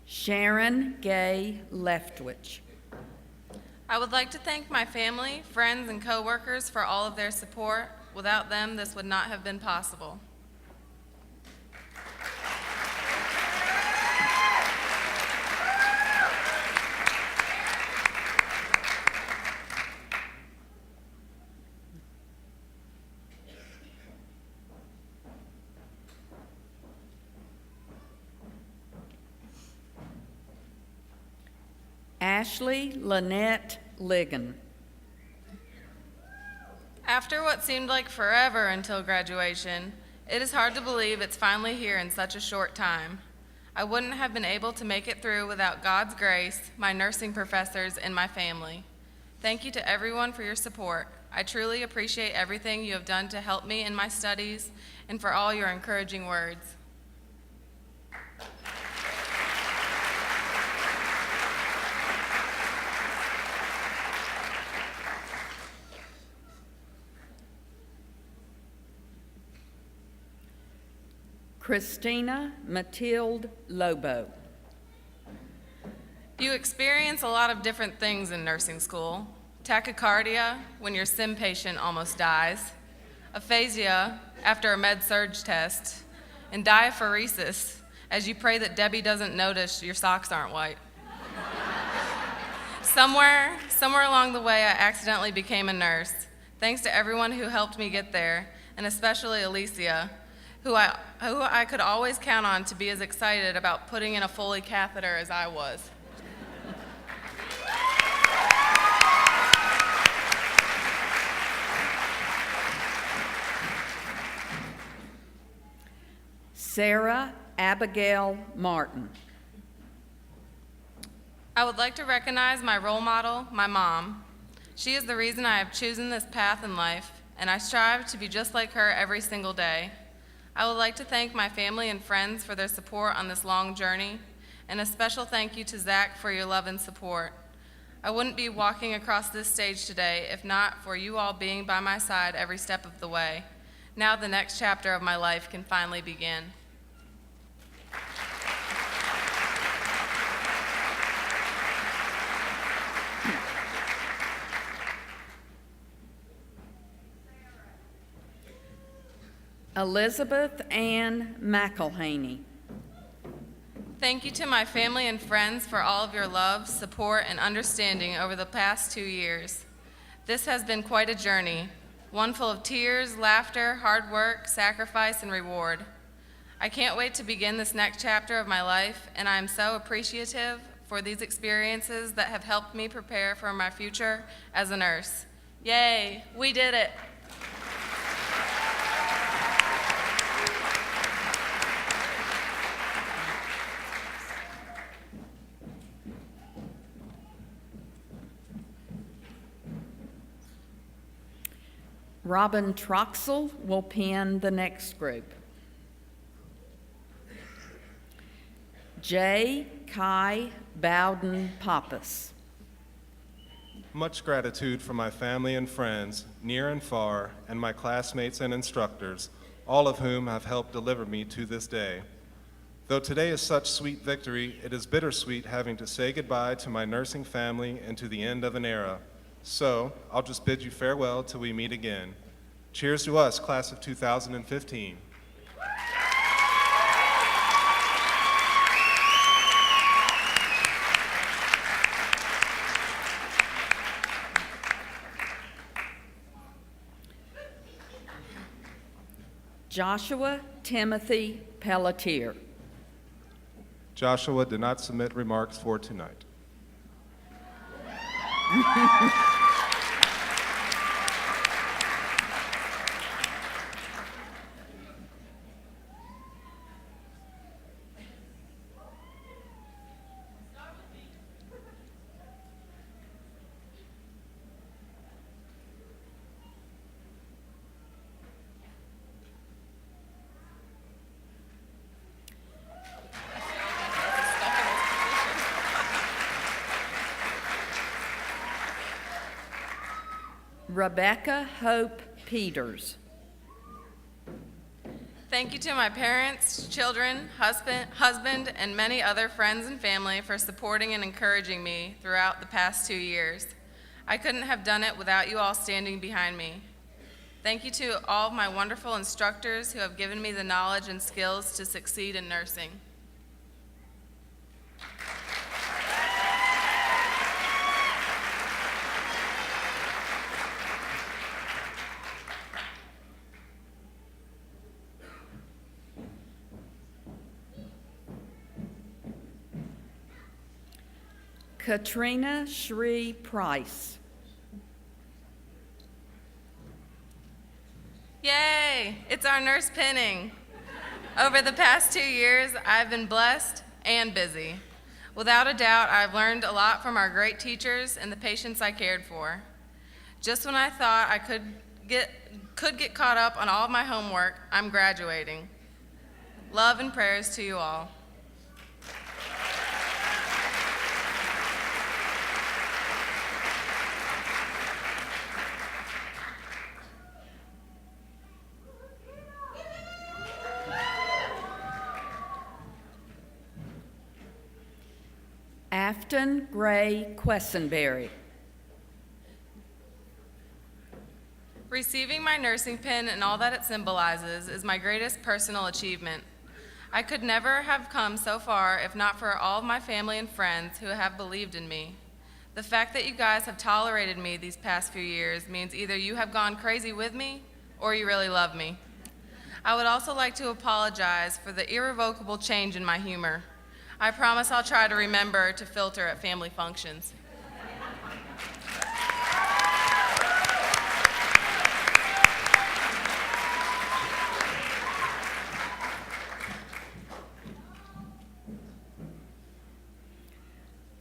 A: Sharon Gay Leftwich.
E: I would like to thank my family, friends, and coworkers for all of their support. Without them, this would not have been possible.
A: Ashley Lynette Ligon.
E: After what seemed like forever until graduation, it is hard to believe it's finally here in such a short time. I wouldn't have been able to make it through without God's grace, my nursing professors, and my family. Thank you to everyone for your support. I truly appreciate everything you have done to help me in my studies and for all your encouraging words.
A: Christina Matilde Lobo.
E: You experience a lot of different things in nursing school. Tachycardia, when your sim patient almost dies. Aphasia, after a med-surg test. And diaphoresis, as you pray that Debbie doesn't notice your socks aren't white. Somewhere along the way, I accidentally became a nurse. Thanks to everyone who helped me get there, and especially Alicia, who I could always count on to be as excited about putting in a Foley catheter as I was.
A: Sarah Abigail Martin.
E: I would like to recognize my role model, my mom. She is the reason I have chosen this path in life, and I strive to be just like her every single day. I would like to thank my family and friends for their support on this long journey, and a special thank you to Zach for your love and support. I wouldn't be walking across this stage today if not for you all being by my side every step of the way. Now the next chapter of my life can finally begin.
A: Elizabeth Ann McElhaney.
E: Thank you to my family and friends for all of your love, support, and understanding over the past 2 years. This has been quite a journey, one full of tears, laughter, hard work, sacrifice, and reward. I can't wait to begin this next chapter of my life, and I am so appreciative for these experiences that have helped me prepare for my future as a nurse. Yay, we did it!
A: Robin Troxel will pen the next group. J. Kai Bowden Pappas.
F: much gratitude for my family and friends, near and far, and my classmates and instructors, all of whom have helped deliver me to this day. Though today is such sweet victory, it is bittersweet having to say goodbye to my nursing family and to the end of an era. So, I'll just bid you farewell till we meet again. Cheers to us, class of 2015.
A: Joshua Timothy Pelletier.
F: Joshua did not submit remarks for tonight.
A: Rebecca Hope Peters.
E: Thank you to my parents, children, husband, and many other friends and family for supporting and encouraging me throughout the past 2 years. I couldn't have done it without you all standing behind me. Thank you to all of my wonderful instructors who have given me the knowledge and skills to succeed in nursing.
A: Katrina Shree Price.
E: Yay! It's our nurse pinning. Over the past 2 years, I've been blessed and busy. Without a doubt, I've learned a lot from our great teachers and the patients I cared for. Just when I thought I could get caught up on all of my homework, I'm graduating. Love and prayers to you all.
A: Afton Gray Quessenberry.
E: Receiving my nursing pin and all that it symbolizes is my greatest personal achievement. I could never have come so far if not for all of my family and friends who have believed in me. The fact that you guys have tolerated me these past few years means either you have gone crazy with me or you really love me. I would also like to apologize for the irrevocable change in my humor. I promise I'll try to remember to filter at family functions.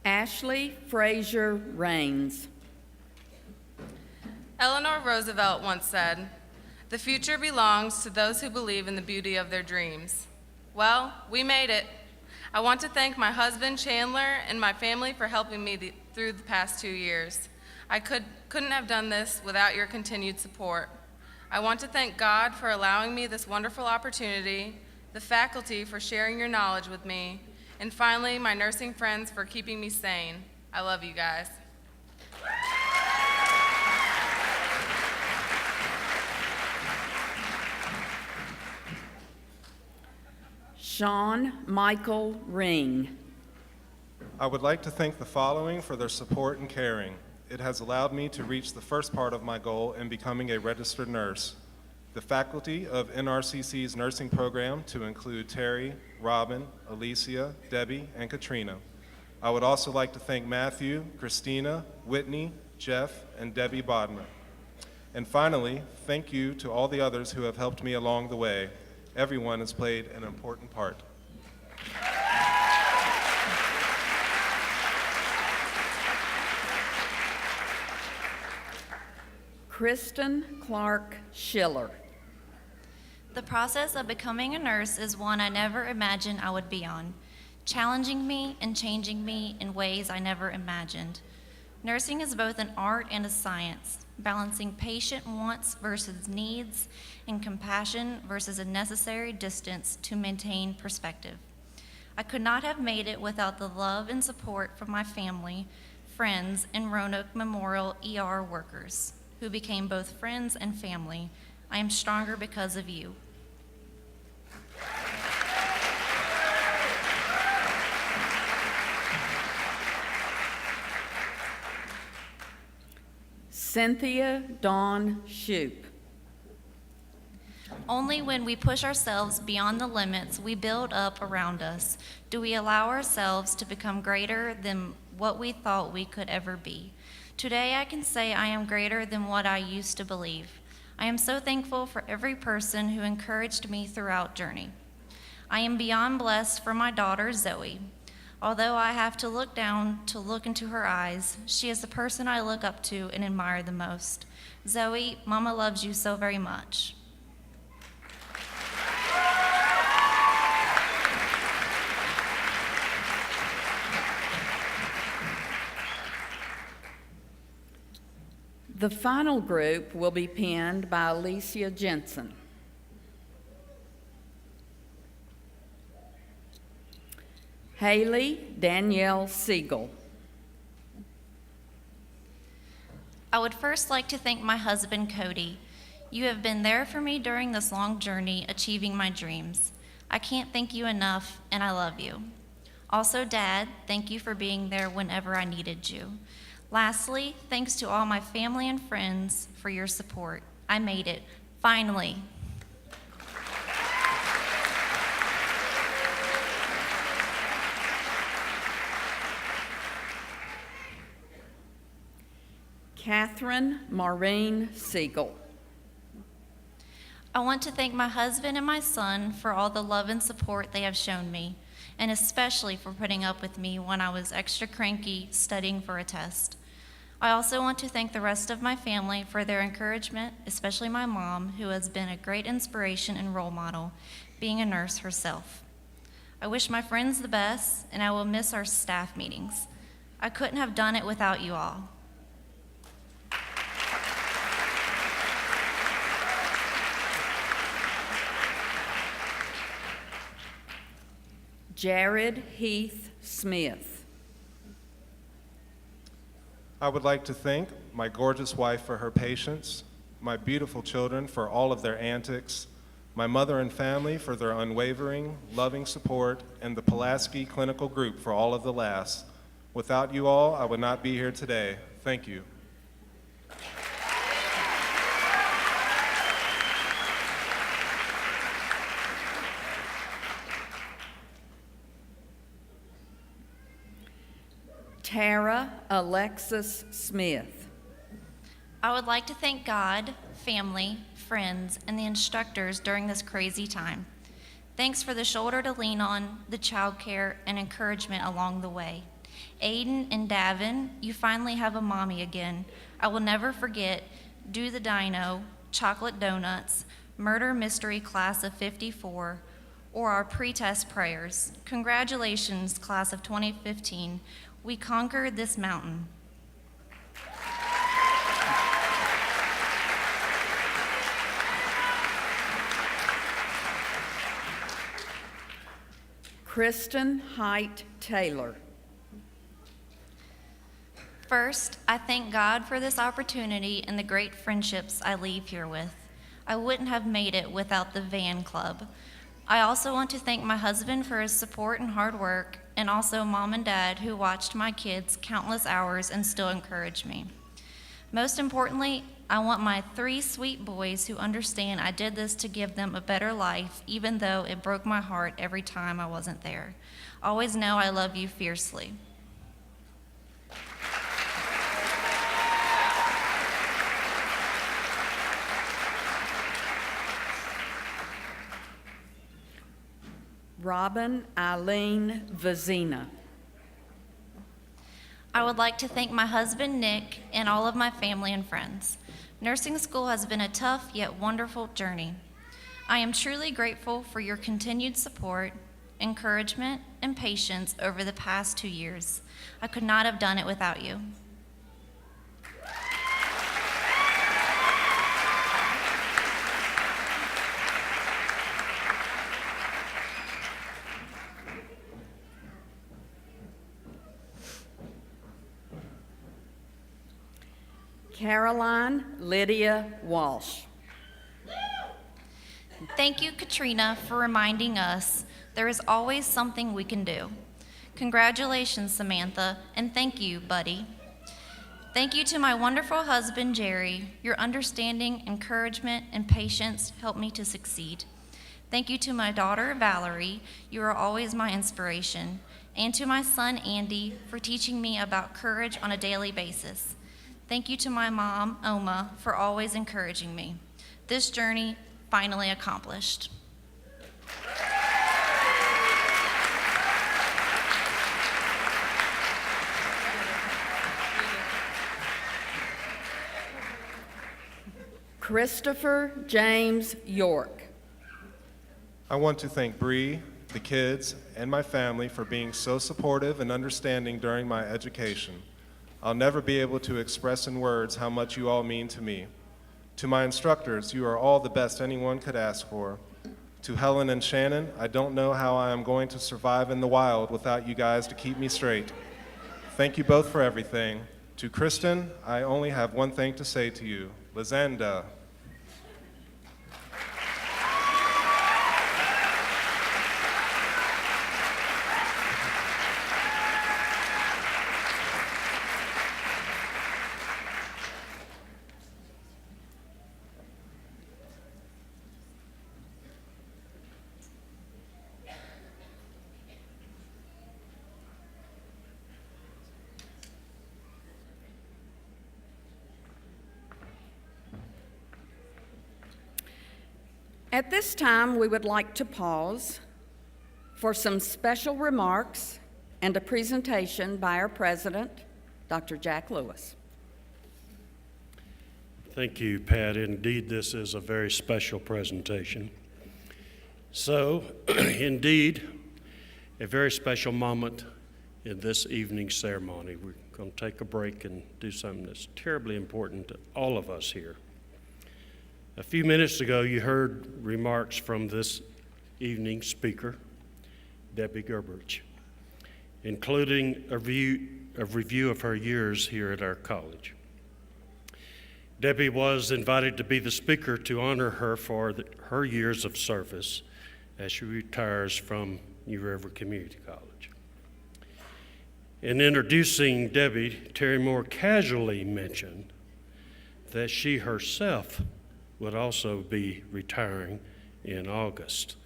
A: Ashley Frazier Rains.
E: Eleanor Roosevelt once said, "The future belongs to those who believe in the beauty of their dreams." Well, we made it. I want to thank my husband, Chandler, and my family for helping me through the past 2 years. I couldn't have done this without your continued support. I want to thank God for allowing me this wonderful opportunity, the faculty for sharing your knowledge with me, and finally, my nursing friends for keeping me sane. I love you guys.
A: Sean Michael Ring.
F: I would like to thank the following for their support and caring. It has allowed me to reach the first part of my goal in becoming a registered nurse. The faculty of NRCC's nursing program to include Terry, Robin, Alicia, Debbie, and Katrina. I would also like to thank Matthew, Christina, Whitney, Jeff, and Debbie Bodmer. And finally, thank you to all the others who have helped me along the way. Everyone has played an important part.
A: Kristen Clark Schiller.
G: The process of becoming a nurse is one I never imagined I would be on, challenging me and changing me in ways I never imagined. Nursing is both an art and a science, balancing patient wants versus needs and compassion versus a necessary distance to maintain perspective. I could not have made it without the love and support from my family, friends, and Roanoke Memorial ER workers, who became both friends and family. I am stronger because of you.
A: Cynthia Dawn Shoup.
G: Only when we push ourselves beyond the limits we build up around us do we allow ourselves to become greater than what we thought we could ever be. Today I can say I am greater than what I used to believe. I am so thankful for every person who encouraged me throughout journey. I am beyond blessed for my daughter Zoe. Although I have to look down to look into her eyes, she is the person I look up to and admire the most. Zoe, Mama loves you so very much.
A: The final group will be penned by Alicia Jensen. Haley Danielle Siegel.
G: I would first like to thank my husband, Cody. You have been there for me during this long journey achieving my dreams. I can't thank you enough, and I love you. Also, Dad, thank you for being there whenever I needed you. Lastly, thanks to all my family and friends for your support. I made it, finally.
A: Catherine Maureen Siegel.
G: I want to thank my husband and my son for all the love and support they have shown me, and especially for putting up with me when I was extra cranky studying for a test. I also want to thank the rest of my family for their encouragement, especially my mom, who has been a great inspiration and role model, being a nurse herself. I wish my friends the best, and I will miss our staff meetings. I couldn't have done it without you all.
A: Jared Heath Smith.
F: I would like to thank my gorgeous wife for her patience, my beautiful children for all of their antics, my mother and family for their unwavering, loving support, and the Pulaski Clinical Group for all of the laughs. Without you all, I would not be here today. Thank you.
A: Tara Alexis Smith.
G: I would like to thank God, family, friends, and the instructors during this crazy time. Thanks for the shoulder to lean on, the childcare, and encouragement along the way. Aiden and Davin, you finally have a mommy again. I will never forget Do the Dino, Chocolate Donuts, Murder Mystery Class of 54, or our pre-test prayers. Congratulations, Class of 2015. We conquered this mountain.
A: Kristen Height Taylor.
G: First, I thank God for this opportunity and the great friendships I leave here with. I wouldn't have made it without the Van Club. I also want to thank my husband for his support and hard work, and also Mom and Dad who watched my kids countless hours and still encourage me. Most importantly, I want my 3 sweet boys who understand I did this to give them a better life, even though it broke my heart every time I wasn't there. Always know I love you fiercely.
A: Robin Eileen Vazina.
G: I would like to thank my husband, Nick, and all of my family and friends. Nursing school has been a tough yet wonderful journey. I am truly grateful for your continued support, encouragement, and patience over the past 2 years. I could not have done it without you.
A: Caroline Lydia Walsh.
G: Thank you, Katrina, for reminding us there is always something we can do. Congratulations, Samantha, and thank you, Buddy. Thank you to my wonderful husband, Jerry. Your understanding, encouragement, and patience helped me to succeed. Thank you to my daughter, Valerie. You are always my inspiration. And to my son, Andy, for teaching me about courage on a daily basis. Thank you to my mom, Oma, for always encouraging me. This journey finally accomplished.
A: Christopher James York.
F: I want to thank Bree, the kids, and my family for being so supportive and understanding during my education. I'll never be able to express in words how much you all mean to me. To my instructors, you are all the best anyone could ask for. To Helen and Shannon, I don't know how I am going to survive in the wild without you guys to keep me straight. Thank you both for everything. To Kristen, I only have one thing to say to you. Lizanda.
A: At this time, we would like to pause for some special remarks and a presentation by our president, Dr. Jack Lewis.
C: Thank you, Pat. Indeed, this is a very special presentation. So, indeed, a very special moment in this evening's ceremony. We're going to take a break and do something that's terribly important to all of us here. A few minutes ago, you heard remarks from this evening's speaker, Debbie Gerberich, including a review of her years here at our college. Debbie was invited to be the speaker to honor her for her years of service as she retires from New River Community College. In introducing Debbie, Terry Moore casually mentioned that she herself would also be retiring in August.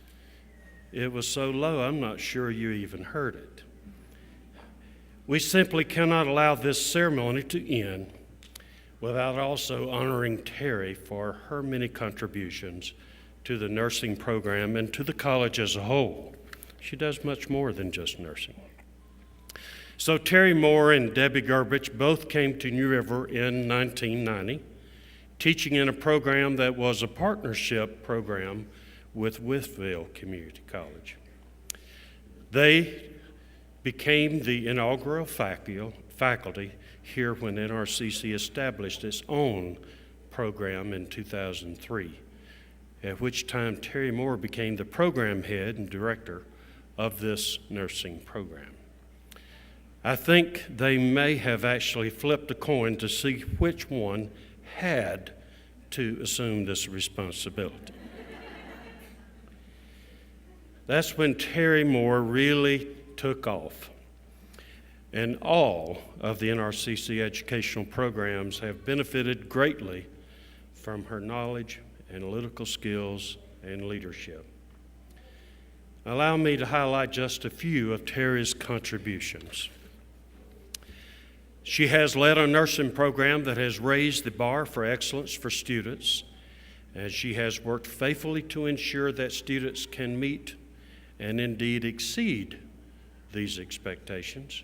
C: It was so low, I'm not sure you even heard it. We simply cannot allow this ceremony to end without also honoring Terry for her many contributions to the nursing program and to the college as a whole. She does much more than just nursing. So Terry Moore and Debbie Gerberich both came to New River in 1990, teaching in a program that was a partnership program with Wytheville Community College. They became the inaugural faculty here when NRCC established its own program in 2003, at which time Terry Moore became the program head and director of this nursing program. I think they may have actually flipped a coin to see which one had to assume this responsibility. That's when Terry Moore really took off. And all of the NRCC educational programs have benefited greatly from her knowledge, analytical skills, and leadership. Allow me to highlight just a few of Terry's contributions. She has led a nursing program that has raised the bar for excellence for students, and she has worked faithfully to ensure that students can meet and indeed exceed these expectations.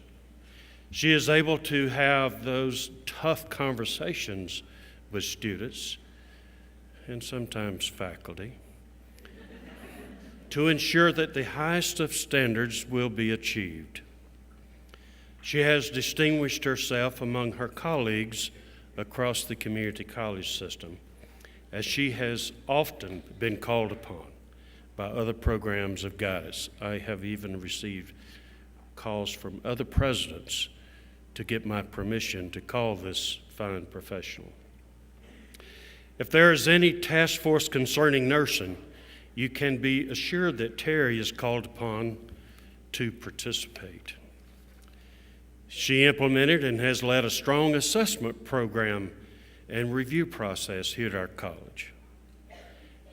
C: She is able to have those tough conversations with students and sometimes faculty to ensure that the highest of standards will be achieved. She has distinguished herself among her colleagues across the community college system, as she has often been called upon by other programs of guidance. I have even received calls from other presidents to get my permission to call this fine professional. If there is any task force concerning nursing, you can be assured that Terry is called upon to participate. She implemented and has led a strong assessment program and review process here at our college.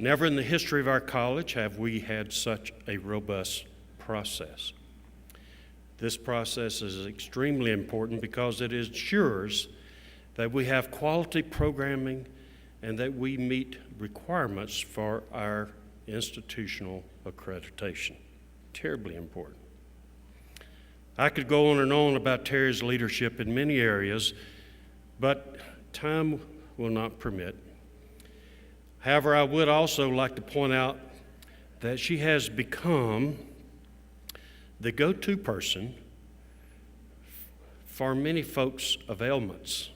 C: Never in the history of our college have we had such a robust process. This process is extremely important because it ensures that we have quality programming and that we meet requirements for our institutional accreditation. Terribly important. I could go on and on about Terry's leadership in many areas, but time will not permit. However, I would also like to point out that she has become the go-to person for many folks of ailments.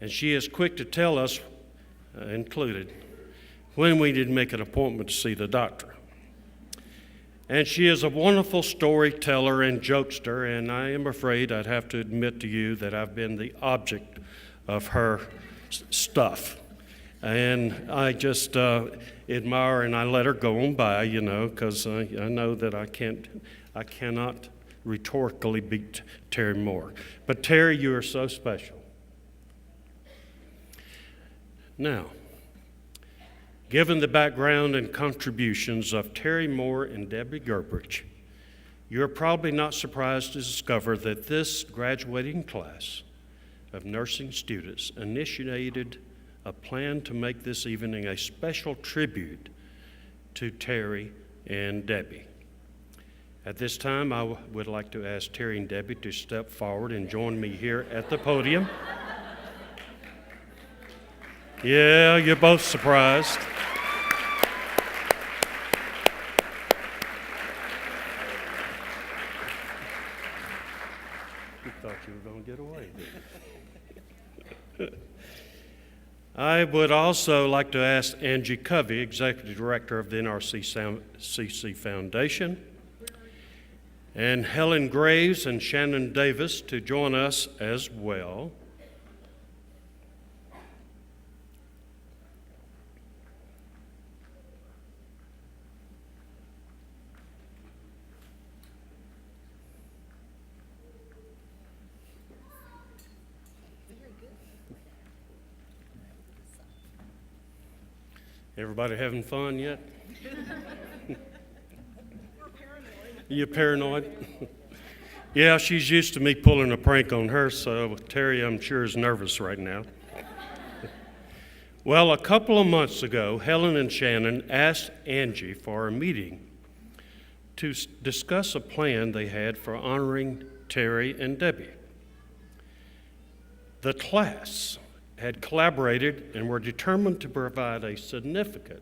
C: And she is quick to tell us, included, when we need to make an appointment to see the doctor. And she is a wonderful storyteller and jokester, and I am afraid I'd have to admit to you that I've been the object of her stuff. And I just admire and I let her go on by, because I know that I cannot rhetorically beat Terry Moore. But Terry, you are so special. Now, given the background and contributions of Terry Moore and Debbie Gerbridge, you're probably not surprised to discover that this graduating class of nursing students initiated a plan to make this evening a special tribute to Terry and Debbie. At this time, I would like to ask Terry and Debbie to step forward and join me here at the podium. Yeah, you're both surprised. You thought you were going to get away, didn't you? I would also like to ask Angie Covey, Executive Director of the NRCC Foundation, and Helen Graves and Shannon Davis to join us as well. Everybody having fun yet? You paranoid? Yeah, she's used to me pulling a prank on her, so Terry, I'm sure, is nervous right now. Well, a couple of months ago, Helen and Shannon asked Angie for a meeting to discuss a plan they had for honoring Terry and Debbie. The class had collaborated and were determined to provide a significant,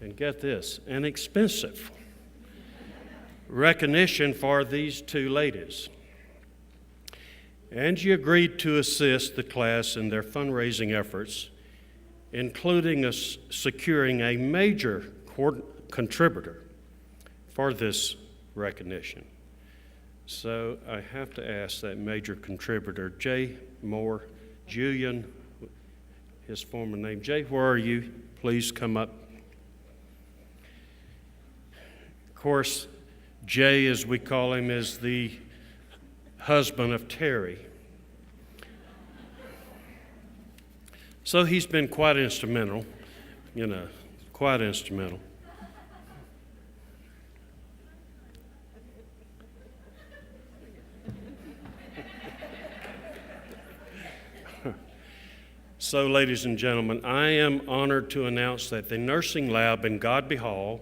C: and get this, an expensive recognition for these two ladies. Angie agreed to assist the class in their fundraising efforts, including securing a major contributor for this recognition. So I have to ask that major contributor, Jay Moore, Julian, his former name. Jay, where are you? Please come up. Of course, Jay, as we call him, is the husband of Terry. So he's been quite instrumental, quite instrumental. So, ladies and gentlemen, I am honored to announce that the nursing lab in Godby Hall,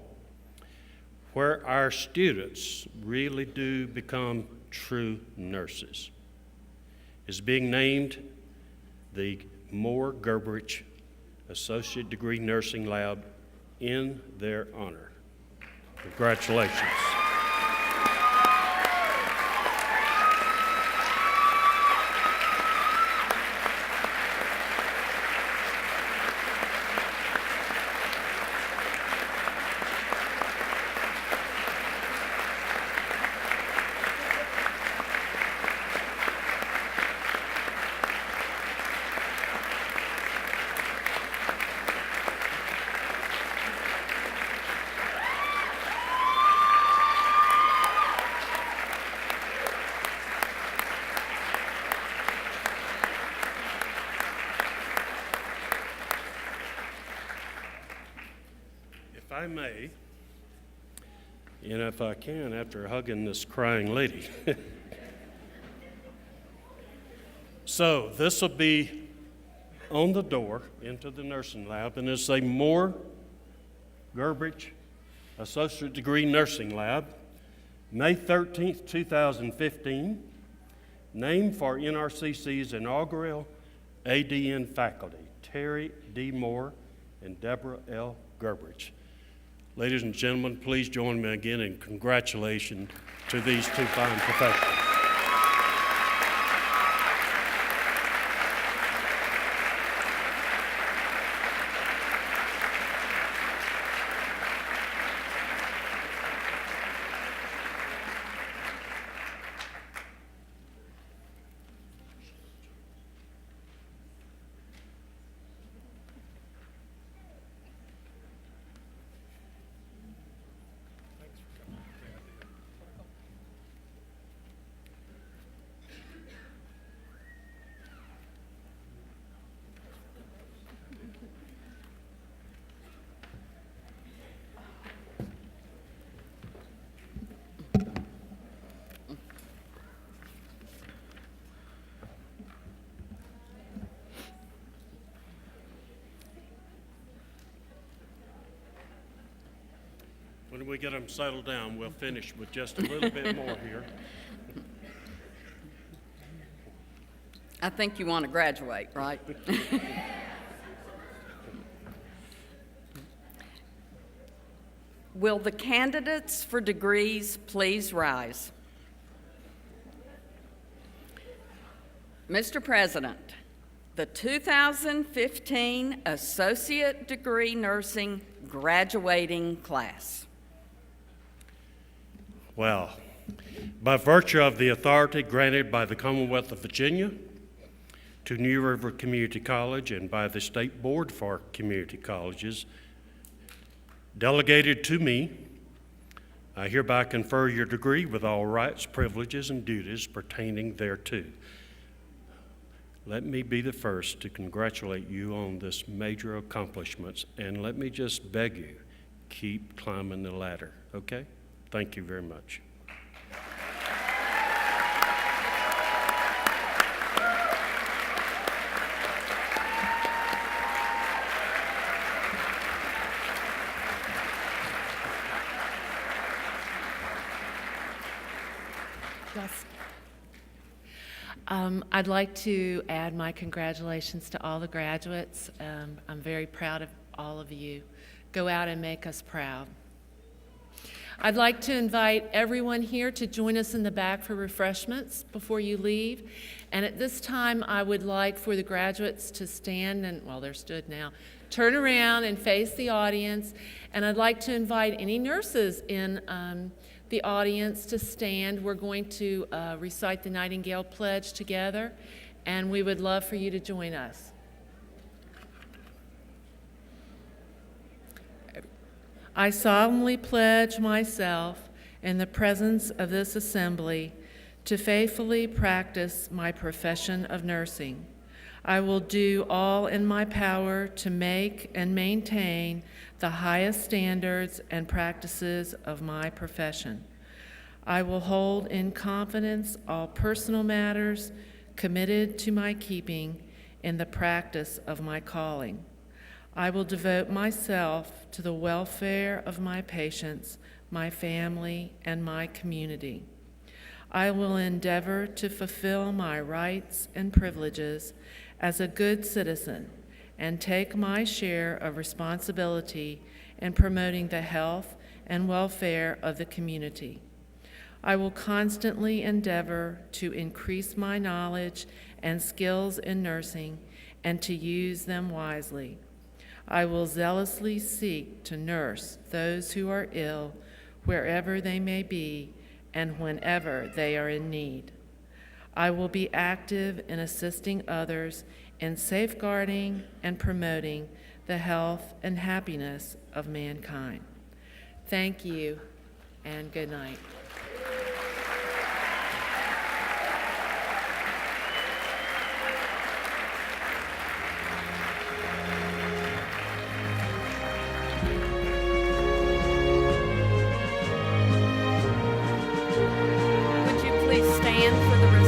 C: where our students really do become true nurses, is being named the Moore Gerbridge Associate Degree Nursing Lab in their honor. Congratulations. I may, and if I can, after hugging this crying lady. So this will be on the door into the nursing lab, and it'll say Moore Gerbich Associate Degree Nursing Lab, May 13th, 2015, named for NRCC's inaugural ADN faculty, Terry D. Moore and Deborah L. Gerbich. Ladies and gentlemen, please join me again in congratulations to these two fine professionals. When we get them settled down, we'll finish with just a little bit more here.
A: I think you want to graduate, right? Will the candidates for degrees please rise? Mr. President, the 2015 Associate Degree Nursing graduating class.
C: Well, by virtue of the authority granted by the Commonwealth of Virginia to New River Community College and by the State Board for Community Colleges, delegated to me, I hereby confer your degree with all rights, privileges, and duties pertaining thereto. Let me be the first to congratulate you on this major accomplishments, and let me just beg you, keep climbing the ladder, okay? Thank you very much.
H: I'd like to add my congratulations to all the graduates. I'm very proud of all of you. Go out and make us proud. I'd like to invite everyone here to join us in the back for refreshments before you leave. And at this time, I would like for the graduates to stand and, well, they're stood now, turn around and face the audience. And I'd like to invite any nurses in the audience to stand. We're going to recite the Nightingale Pledge together, and we would love for you to join us. I solemnly pledge myself in the presence of this assembly to faithfully practice my profession of nursing. I will do all in my power to make and maintain the highest standards and practices of my profession. I will hold in confidence all personal matters committed to my keeping in the practice of my calling. I will devote myself to the welfare of my patients, my family, and my community. I will endeavor to fulfill my rights and privileges as a good citizen and take my share of responsibility in promoting the health and welfare of the community. I will constantly endeavor to increase my knowledge and skills in nursing and to use them wisely. I will zealously seek to nurse those who are ill wherever they may be and whenever they are in need. I will be active in assisting others in safeguarding and promoting the health and happiness of mankind. Thank you, and good night.
A: stand for the